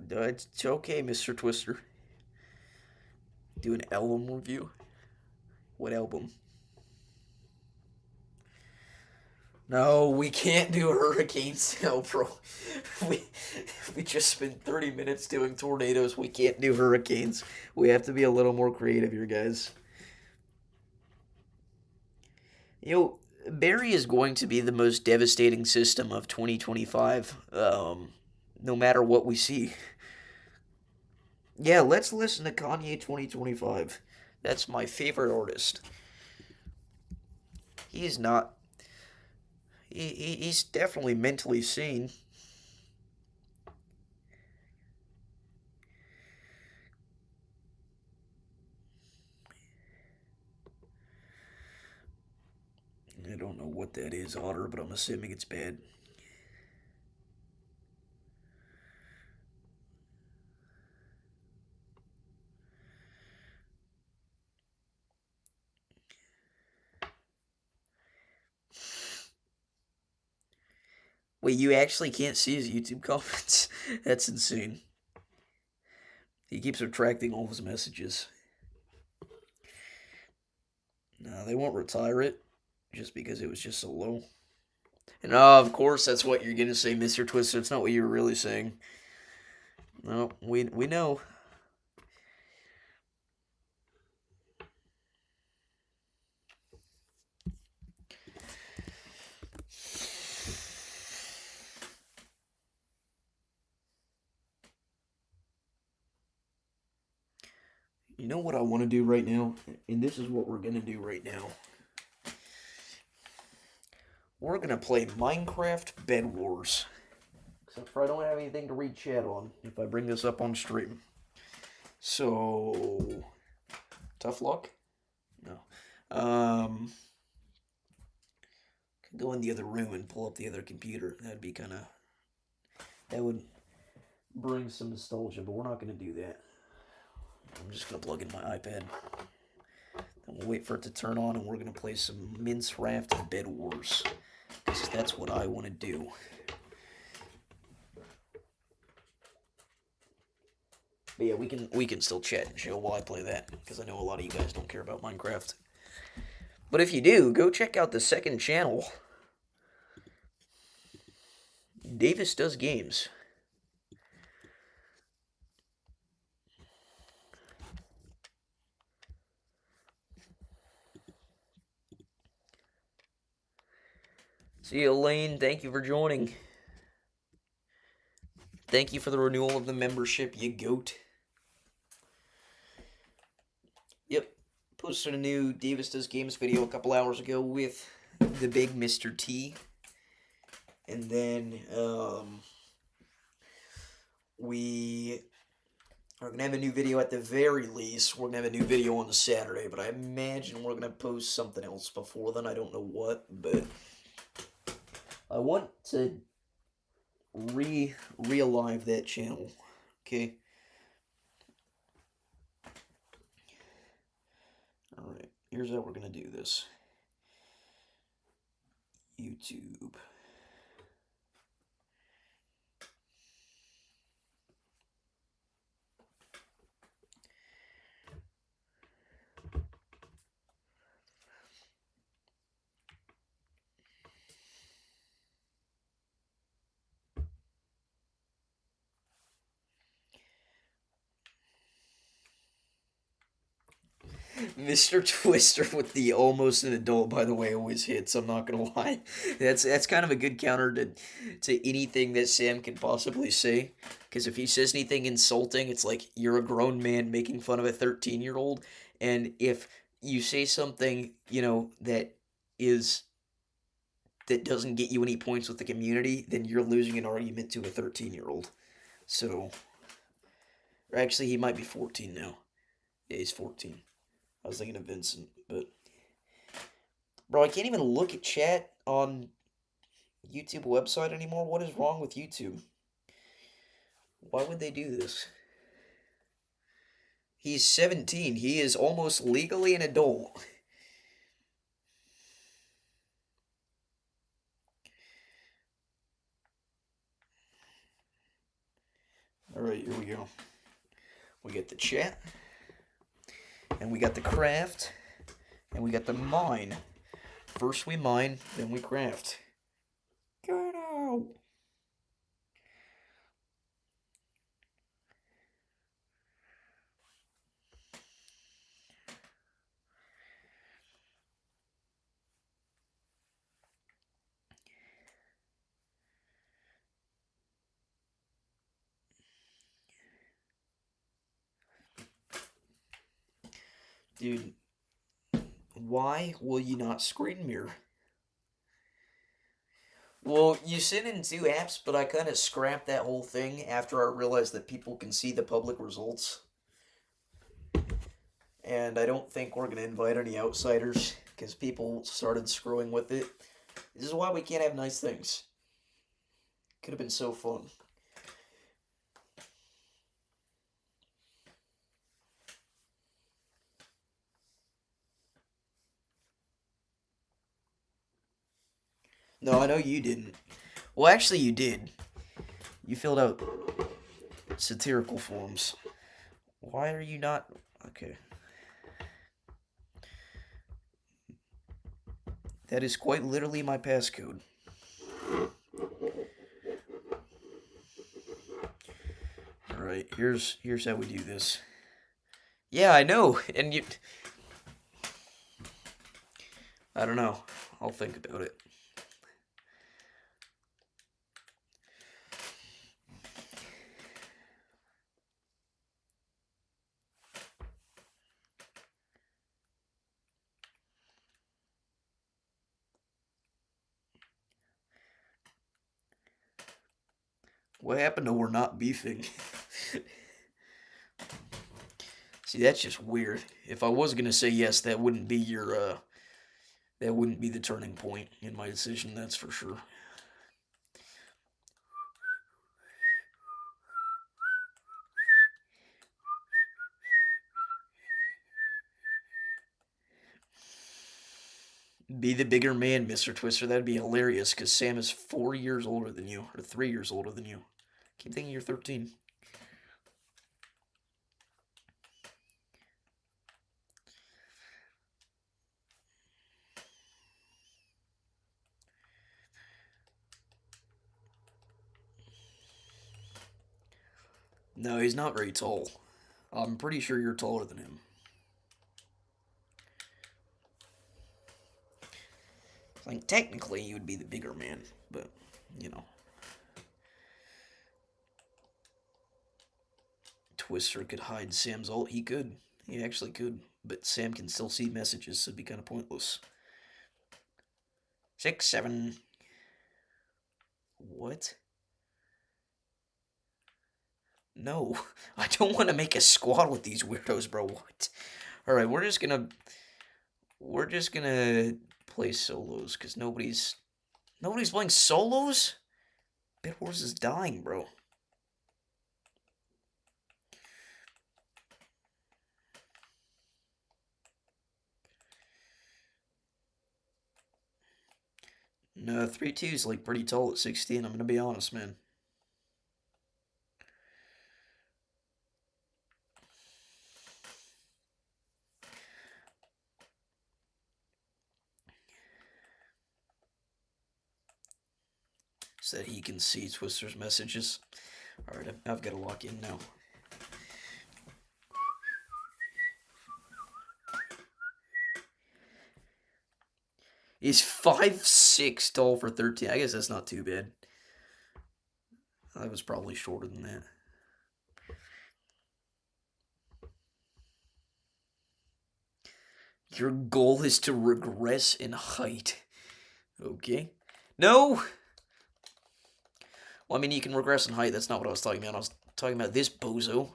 It's okay, Mr. Twister. Do an album review? What album? No, we can't do a hurricane sale, bro. We, we just spent 30 minutes doing tornadoes. We can't do hurricanes. We have to be a little more creative here, guys. You know, Barry is going to be the most devastating system of 2025, no matter what we see. Yeah, let's listen to Kanye 2025. That's my favorite artist. He's not. He's definitely mentally sane. I don't know what what that is, Otter, but I'm assuming it's bad. Wait, you actually can't see his YouTube comments? That's insane. He keeps retracting all his messages. No, they won't retire it just because it was just so low. And of course, that's what you're gonna say, Mr. Twister. It's not what you were really saying. No, we know. You know what I want to do right now? And this is what we're going to do right now. We're going to play Minecraft Bed Wars. Except for I don't have anything to read chat on if I bring this up on stream. So, tough luck? No. Could go in the other room and pull up the other computer. That'd be kind of... That would bring some nostalgia, but we're not going to do that. I'm just going to plug in my iPad. Then we'll wait for it to turn on, and we're going to play some Minecraft Bed Wars. Because that's what I want to do. But yeah, we can still chat and chill while I play that. Because I know a lot of you guys don't care about Minecraft. But if you do, go check out the second channel. Davis Does Games. See you, Elaine. Thank you for joining. Thank you for the renewal of the membership, you goat. Yep. Posted a new Davis Does Games video a couple hours ago with the big Mr. T. And then, we are going to have a new video at the very least. We're going to have a new video on the Saturday, but I imagine we're going to post something else before then. I don't know what, but I want to re-alive that channel, okay? Alright, here's how we're going to do this. YouTube. Mr. Twister with the almost an adult, by the way, always hits. I'm not gonna lie. That's kind of a good counter to anything that Sam can possibly say. Because if he says anything insulting, it's like you're a grown man making fun of a 13-year-old. And if you say something, that doesn't get you any points with the community, then you're losing an argument to a 13-year-old. So, or actually, he might be 14 now. Yeah, he's 14. I was thinking of Vincent, but... Bro, I can't even look at chat on YouTube website anymore. What is wrong with YouTube? Why would they do this? He's 17. He is almost legally an adult. Alright, here we go. We get the chat. And we got the craft, and we got the mine. First we mine, then we craft. Get out! Dude, why will you not screen mirror? Well, you sent in 2 apps, but I kind of scrapped that whole thing after I realized that people can see the public results. And I don't think we're going to invite any outsiders, because people started screwing with it. This is why we can't have nice things. Could have been so fun. No, I know you didn't. Well, actually, you did. You filled out satirical forms. Why are you not? Okay. That is quite literally my passcode. Alright, here's how we do this. Yeah, I know, and you... I don't know. I'll think about it. What happened to we're not beefing? See, that's just weird. If I was gonna say yes, that wouldn't be your, that wouldn't be the turning point in my decision, that's for sure. Be the bigger man, Mr. Twister. That'd be hilarious, because Sam is 4 years older than you, or 3 years older than you. Keep thinking you're 13. No, he's not very tall. I'm pretty sure you're taller than him. Like, technically, you would be the bigger man, but, you know. Twister could hide Sam's ult. He could. He actually could. But Sam can still see messages, so it'd be kind of pointless. 6, 7. What? No. I don't want to make a squad with these weirdos, bro. What? Alright, we're just gonna play solos, because nobody's playing solos? Bit Wars is dying, bro. No, 3-2 is like pretty tall at 16, I'm gonna be honest, man. So that he can see Twister's messages. Alright, I've got to lock in now. He's 5'6", tall for 13. I guess that's not too bad. I was probably shorter than that. Your goal is to regress in height. Okay. No! Well, I mean, you can regress in height. That's not what I was talking about. I was talking about this bozo.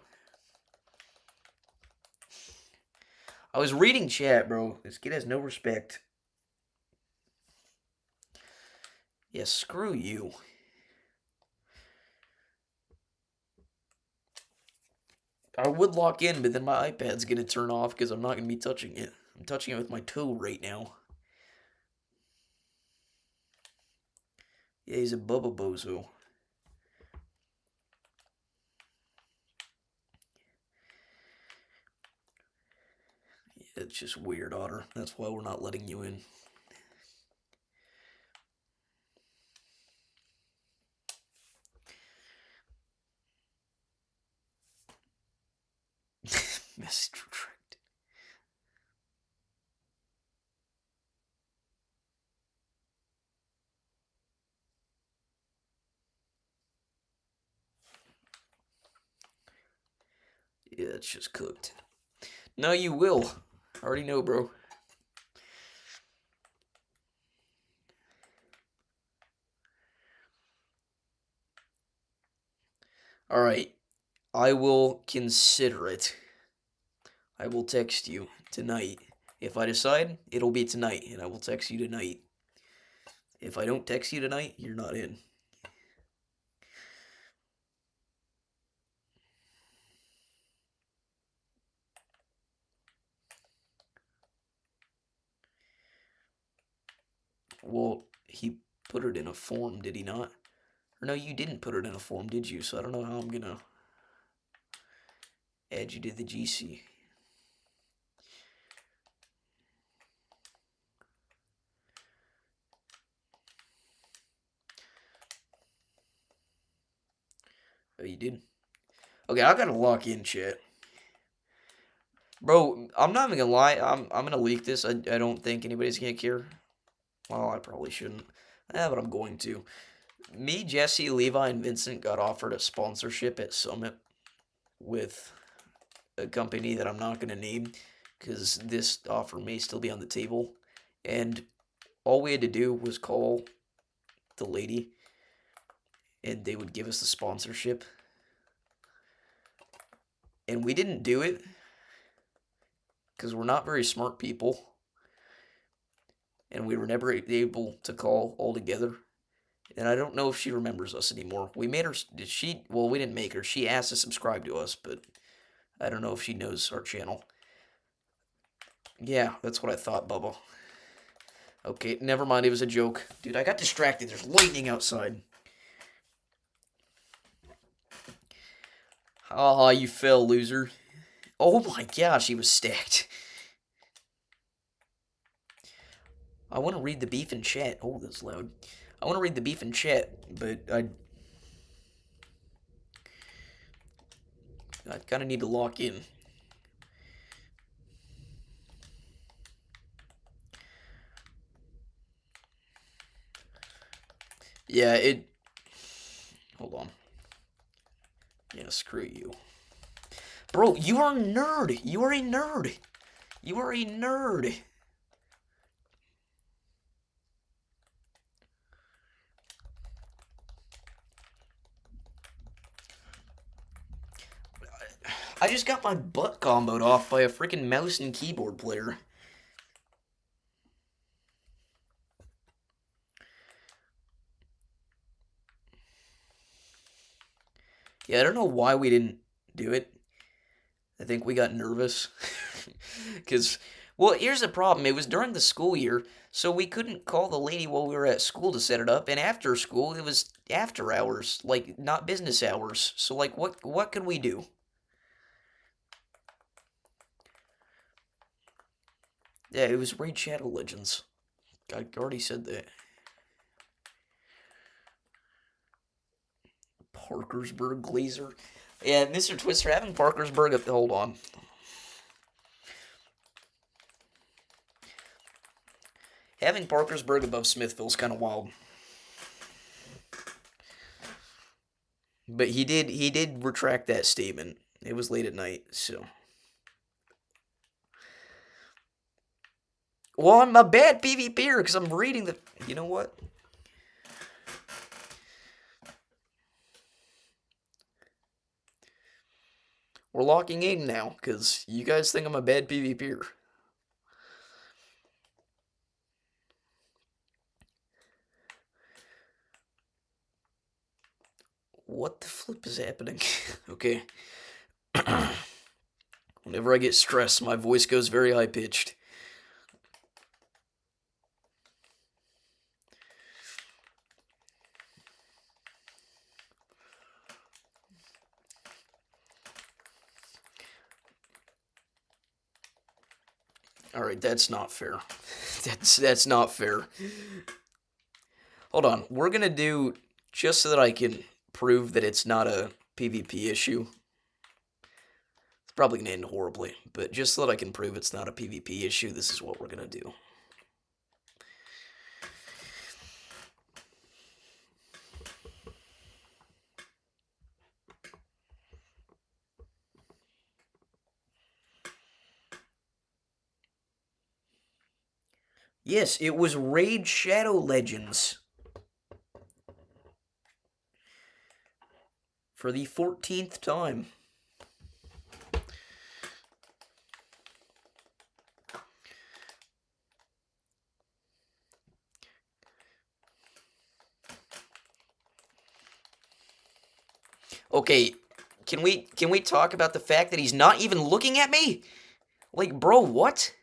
I was reading chat, bro. This kid has no respect. Yeah, screw you. I would lock in, but then my iPad's going to turn off because I'm not going to be touching it. I'm touching it with my toe right now. Yeah, he's a Bubba Bozo. Yeah, it's just weird, Otter. That's why we're not letting you in. Message retracted. Yeah, it's just cooked. No, you will. I already know, bro. Alright. I will consider it. I will text you tonight. If I decide, it'll be tonight, and I will text you tonight. If I don't text you tonight, you're not in. Well, he put it in a form, did he not? Or no, you didn't put it in a form, did you? So I don't know how I'm gonna add you to the GC. Oh, you did? Okay, I gotta lock in, chat. Bro, I'm not even gonna lie. I'm gonna leak this. I don't think anybody's gonna care. Well, I probably shouldn't. But I'm going to. Me, Jesse, Levi, and Vincent got offered a sponsorship at Summit with a company that I'm not gonna name because this offer may still be on the table. And all we had to do was call the lady, and they would give us the sponsorship. And we didn't do it because we're not very smart people, and we were never able to call all together. And I don't know if she remembers us anymore. We made her. Did she? Well, we didn't make her. She asked to subscribe to us, but I don't know if she knows our channel. Yeah, that's what I thought, Bubba. Okay, never mind. It was a joke, dude. I got distracted. There's lightning outside. Ah, you fell, loser. Oh my gosh, he was stacked. I want to read the beef in chat. Oh, that's loud. I want to read the beef in chat, but I kind of need to lock in. Yeah, it... Hold on. Yeah, screw you. Bro, you are a nerd. You are a nerd. You are a nerd. I just got my butt comboed off by a freaking mouse and keyboard player. Yeah, I don't know why we didn't do it. I think we got nervous. Because, well, here's the problem. It was during the school year, so we couldn't call the lady while we were at school to set it up. And after school, it was after hours, like, not business hours. So, like, what could we do? Yeah, it was Raid Shadow Legends. I already said that. Parkersburg Glazer. Yeah, Mr. Twister, having Parkersburg up. Hold on. Having Parkersburg above Smithville is kind of wild. But he did retract that statement. It was late at night, so. Well, I'm a bad PvPer because I'm reading the. You know what? We're locking in now because you guys think I'm a bad PvPer. What the flip is happening? Okay. Whenever I get stressed, my voice goes very high pitched. All right, that's not fair. That's not fair. Hold on, we're gonna do just so that I can prove that it's not a PvP issue. It's probably gonna end horribly, but just so that I can prove it's not a PvP issue, this is what we're gonna do. Yes, it was Raid Shadow Legends. For the 14th time. Okay, can we talk about the fact that he's not even looking at me? Like, bro, what?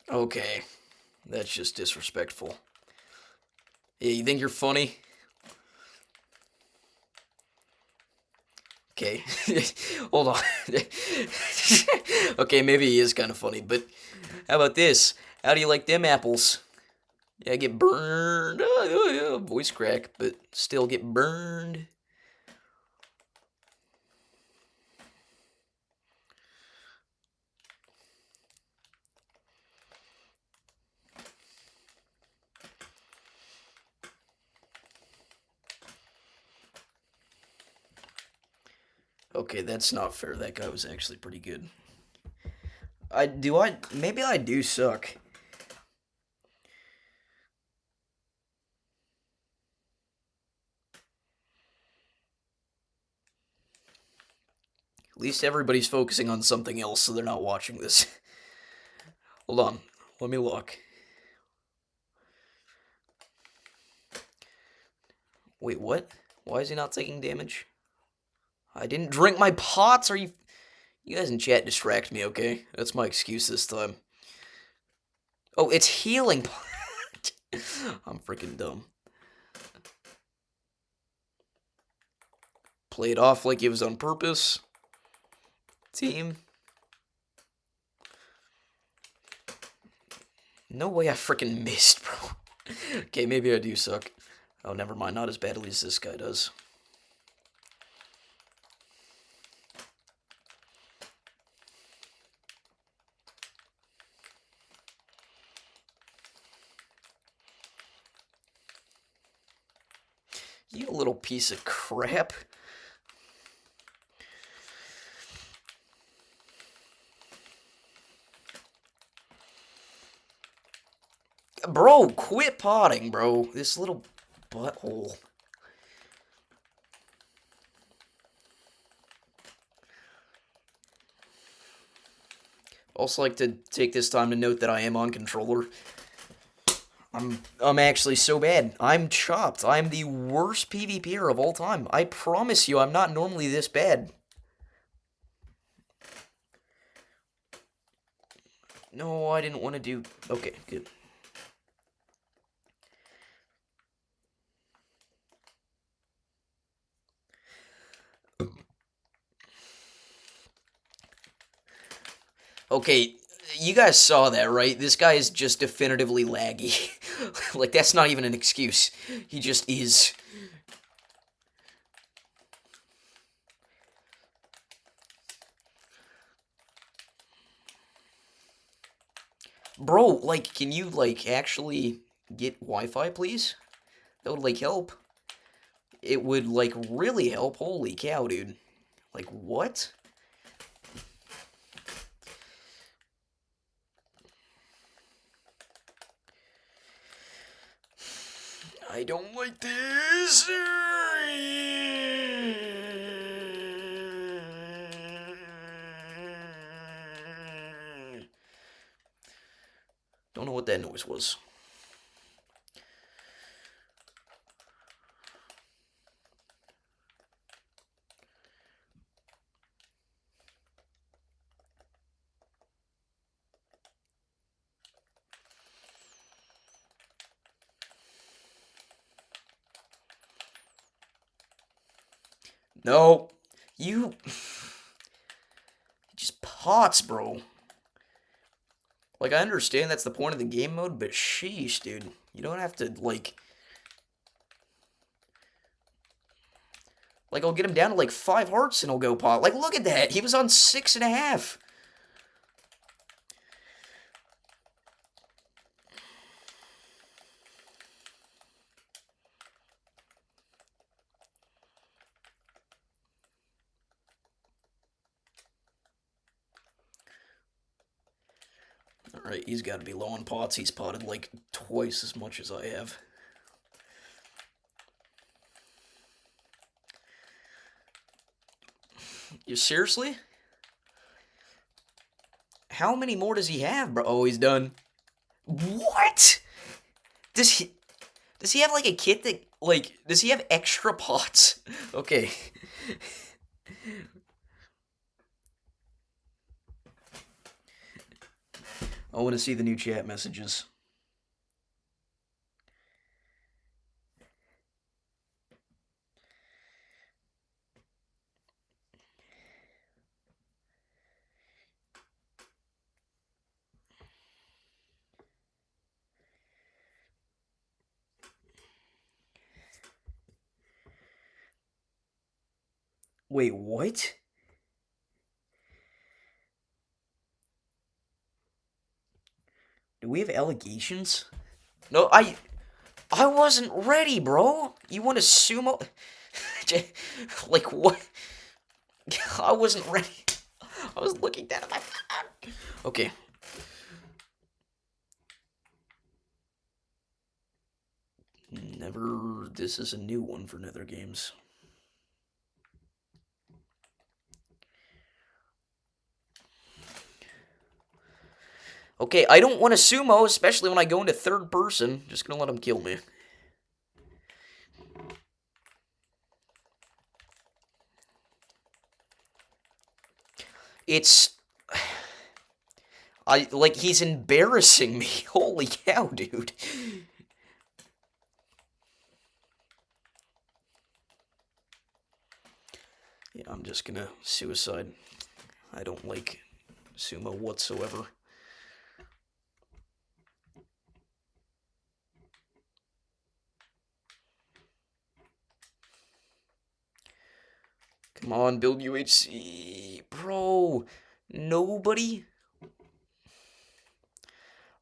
Okay, that's just disrespectful. Yeah, you think you're funny? Okay, hold on. Okay, maybe he is kind of funny, but how about this? How do you like them apples? Yeah, I get burned. Oh, yeah, voice crack, but still get burned. Okay, that's not fair. That guy was actually pretty good. Maybe I do suck. At least everybody's focusing on something else, so they're not watching this. Hold on. Let me look. Wait, what? Why is he not taking damage? I didn't drink my pots. Are you? You guys in chat distract me, okay? That's my excuse this time. Oh, it's healing pot. I'm freaking dumb. Play it off like it was on purpose. Team. No way I freaking missed, bro. Okay, maybe I do suck. Oh, never mind. Not as badly as this guy does. You little piece of crap. Bro, quit potting, bro. This little butthole. Also like to take this time to note that I am on controller. I'm actually so bad. I'm chopped. I'm the worst PvPer of all time. I promise you I'm not normally this bad. No, I didn't want to do... Okay, good. Okay, you guys saw that, right? This guy is just definitively laggy. Like, that's not even an excuse. He just is. Bro, like, can you, like, actually get Wi-Fi, please? That would, like, help. It would, like, really help. Holy cow, dude. Like, what? I don't like this. Don't know what that noise was. No. You... Just pots, bro. Like, I understand that's the point of the game mode, but sheesh, dude. You don't have to, like... Like, I'll get him down to, like, 5 hearts and he'll go pot. Like, look at that. He was on 6.5. Alright, he's got to be low on pots. He's potted, like, twice as much as I have. You seriously? How many more does he have, bro? Oh, he's done. What? Does he have like a kit that does he have extra pots? Okay. I want to see the new chat messages. Wait, what? Do we have allegations? No, I wasn't ready, bro. You want to sumo? Like, what? I wasn't ready. I was looking down at my phone. Okay. Never. This is a new one for Nether Games. Okay, I don't want to sumo, especially when I go into third person. Just gonna let him kill me. It's... he's embarrassing me. Holy cow, dude. Yeah, I'm just gonna suicide. I don't like sumo whatsoever. Come on, build UHC. Bro, nobody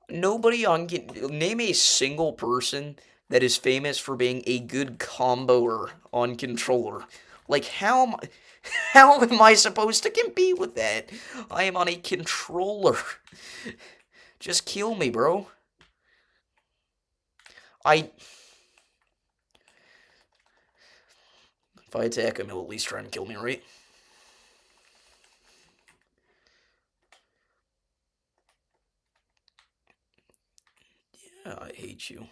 on... Name a single person that is famous for being a good comboer on controller. Like, how am I supposed to compete with that? I am on a controller. Just kill me, bro. If I attack him, he'll at least try and kill me, right? Yeah, I hate you.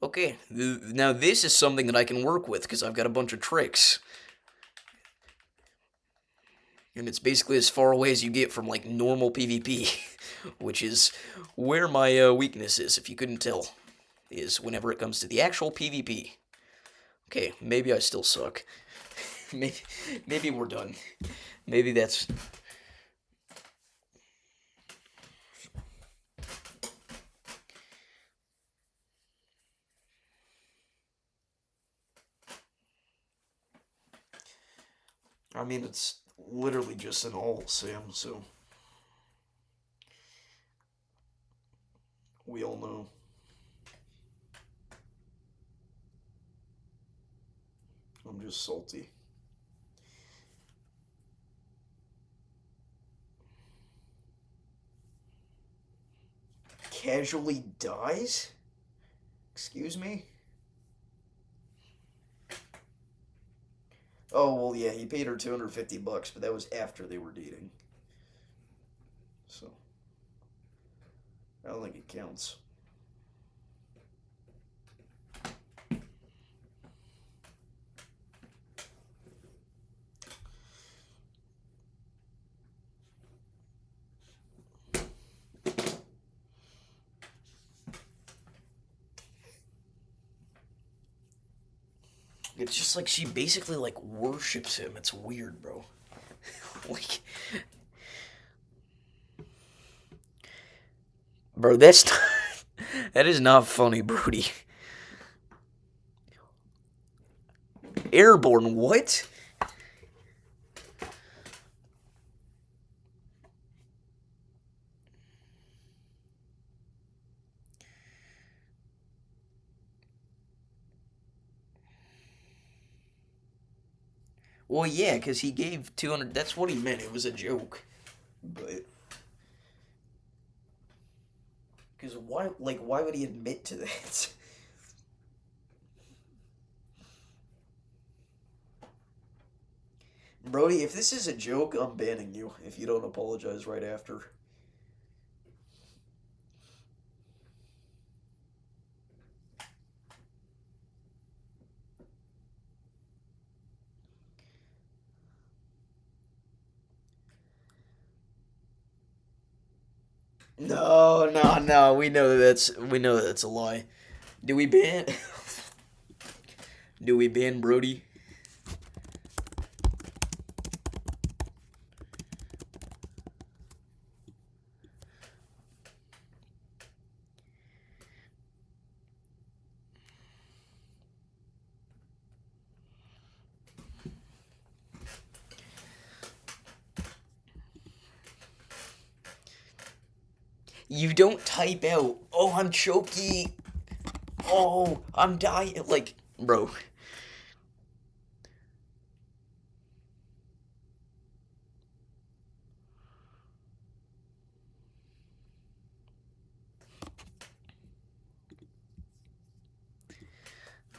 Okay, now this is something that I can work with, because I've got a bunch of tricks. And it's basically as far away as you get from, like, normal PvP, which is where my weakness is, if you couldn't tell, is whenever it comes to the actual PvP. Okay, maybe I still suck. maybe we're done. Maybe that's... I mean, it's literally just an alt, Sam, so... We all know. I'm just salty. Casually dies? Excuse me? Oh, well, yeah, he paid her $250, but that was after they were dating. So, I don't think it counts. It's just like she basically like worships him. It's weird, bro. Like, bro, that's not, that is not funny, Brody. Airborne, what? Well, yeah, because he gave 200. That's what he meant. It was a joke. But. Because why, like, why would he admit to that? Brody, if this is a joke, I'm banning you if you don't apologize right after. No, no, no. We know that's a lie. Do we ban? Do we ban Brody? You don't type out, "Oh, I'm choky. Oh, I'm dying." Like, bro.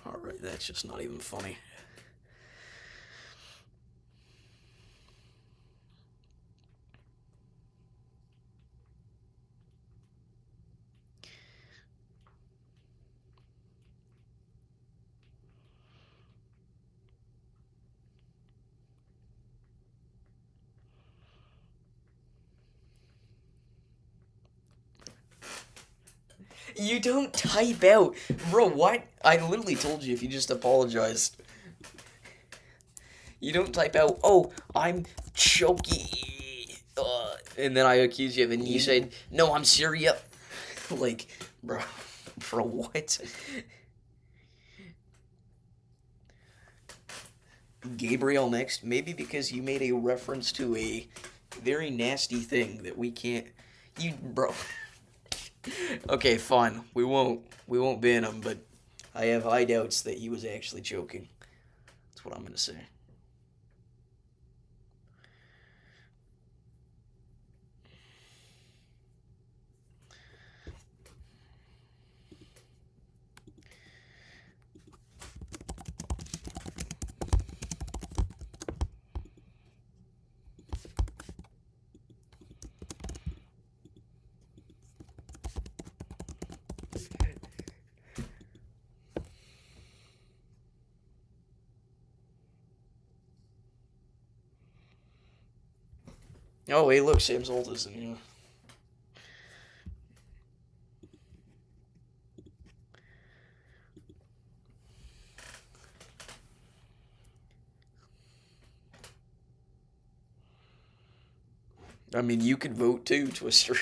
All right, that's just not even funny. You don't type out, bro. What? I literally told you if you just apologized. You don't type out, "Oh, I'm choky," and then I accuse you, and you said, "No, I'm serious." Like, bro, what? Gabriel next, maybe because you made a reference to a very nasty thing that we can't. You, bro. Okay, fine. We won't ban him, but I have high doubts that he was actually joking. That's what I'm gonna say. Oh, hey, look, Sam's old isn't here. I mean, you could vote too, Twister.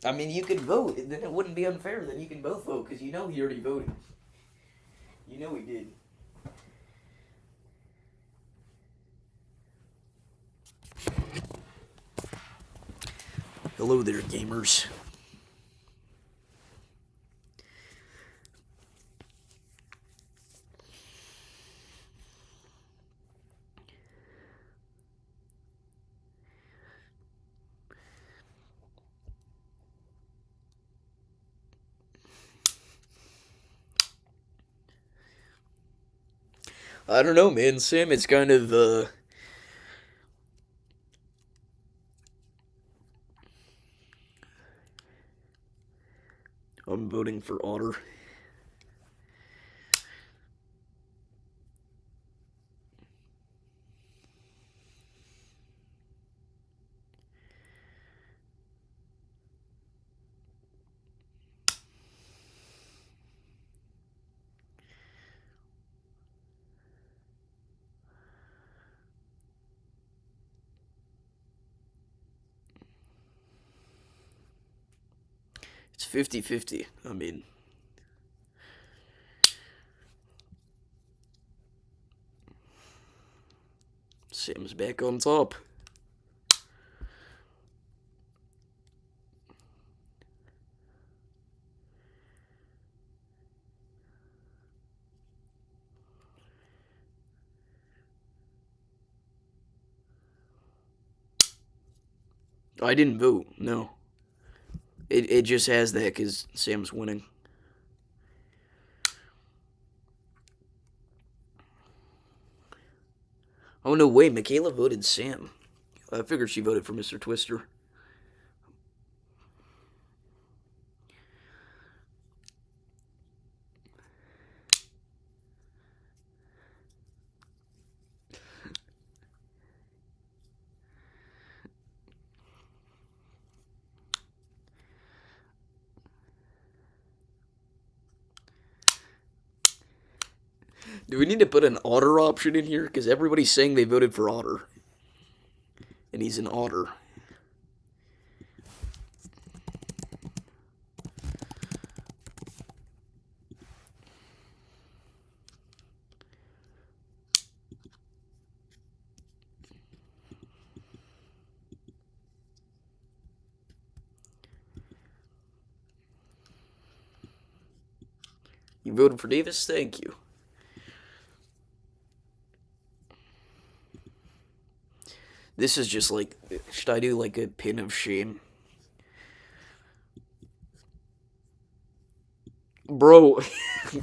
I mean, you could vote. Then it wouldn't be unfair. Then you can both vote because you know he already voted. You know he did. Hello there, gamers. I don't know, man. Sam, it's kind of, I'm voting for Otter. It's 50-50. I mean, Sam's back on top. I didn't vote, no. It just has that because Sam's winning. Oh, no, wait, Michaela voted Sam. I figured she voted for Mr. Twister. Do we need to put an otter option in here? Because everybody's saying they voted for Otter. And he's an otter. You voted for Davis? Thank you. This is just like, should I do like a pin of shame? Bro,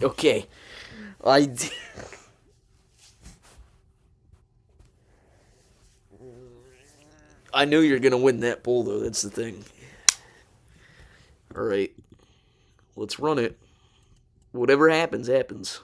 okay. I. I knew you're gonna win that poll, though. That's the thing. Alright. Let's run it. Whatever happens, happens.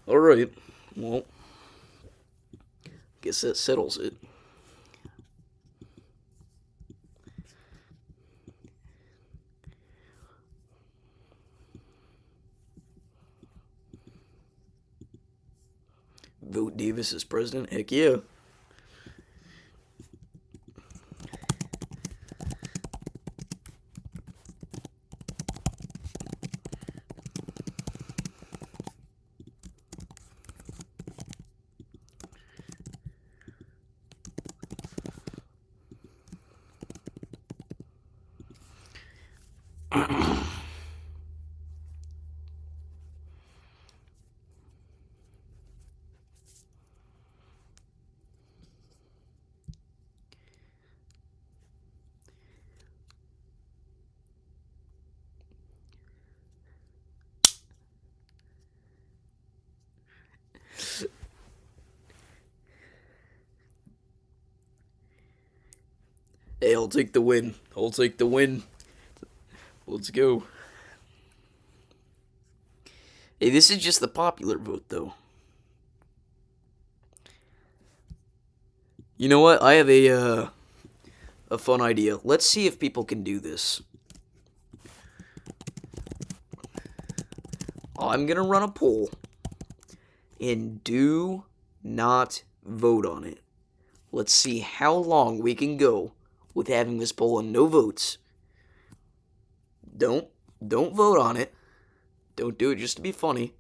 Alright. Well, guess that settles it. Vote Davis as president? Heck yeah. Hey, I'll take the win. I'll take the win. Let's go. Hey, this is just the popular vote, though. You know what? I have a fun idea. Let's see if people can do this. I'm gonna run a poll, and do not vote on it. Let's see how long we can go with having this poll and no votes. Don't vote on it. Don't do it just to be funny.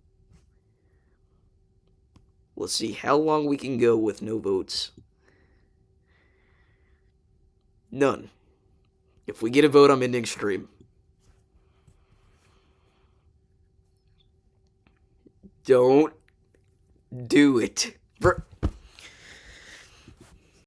Let's see how long we can go with no votes. None. If we get a vote, I'm ending stream. Don't do it.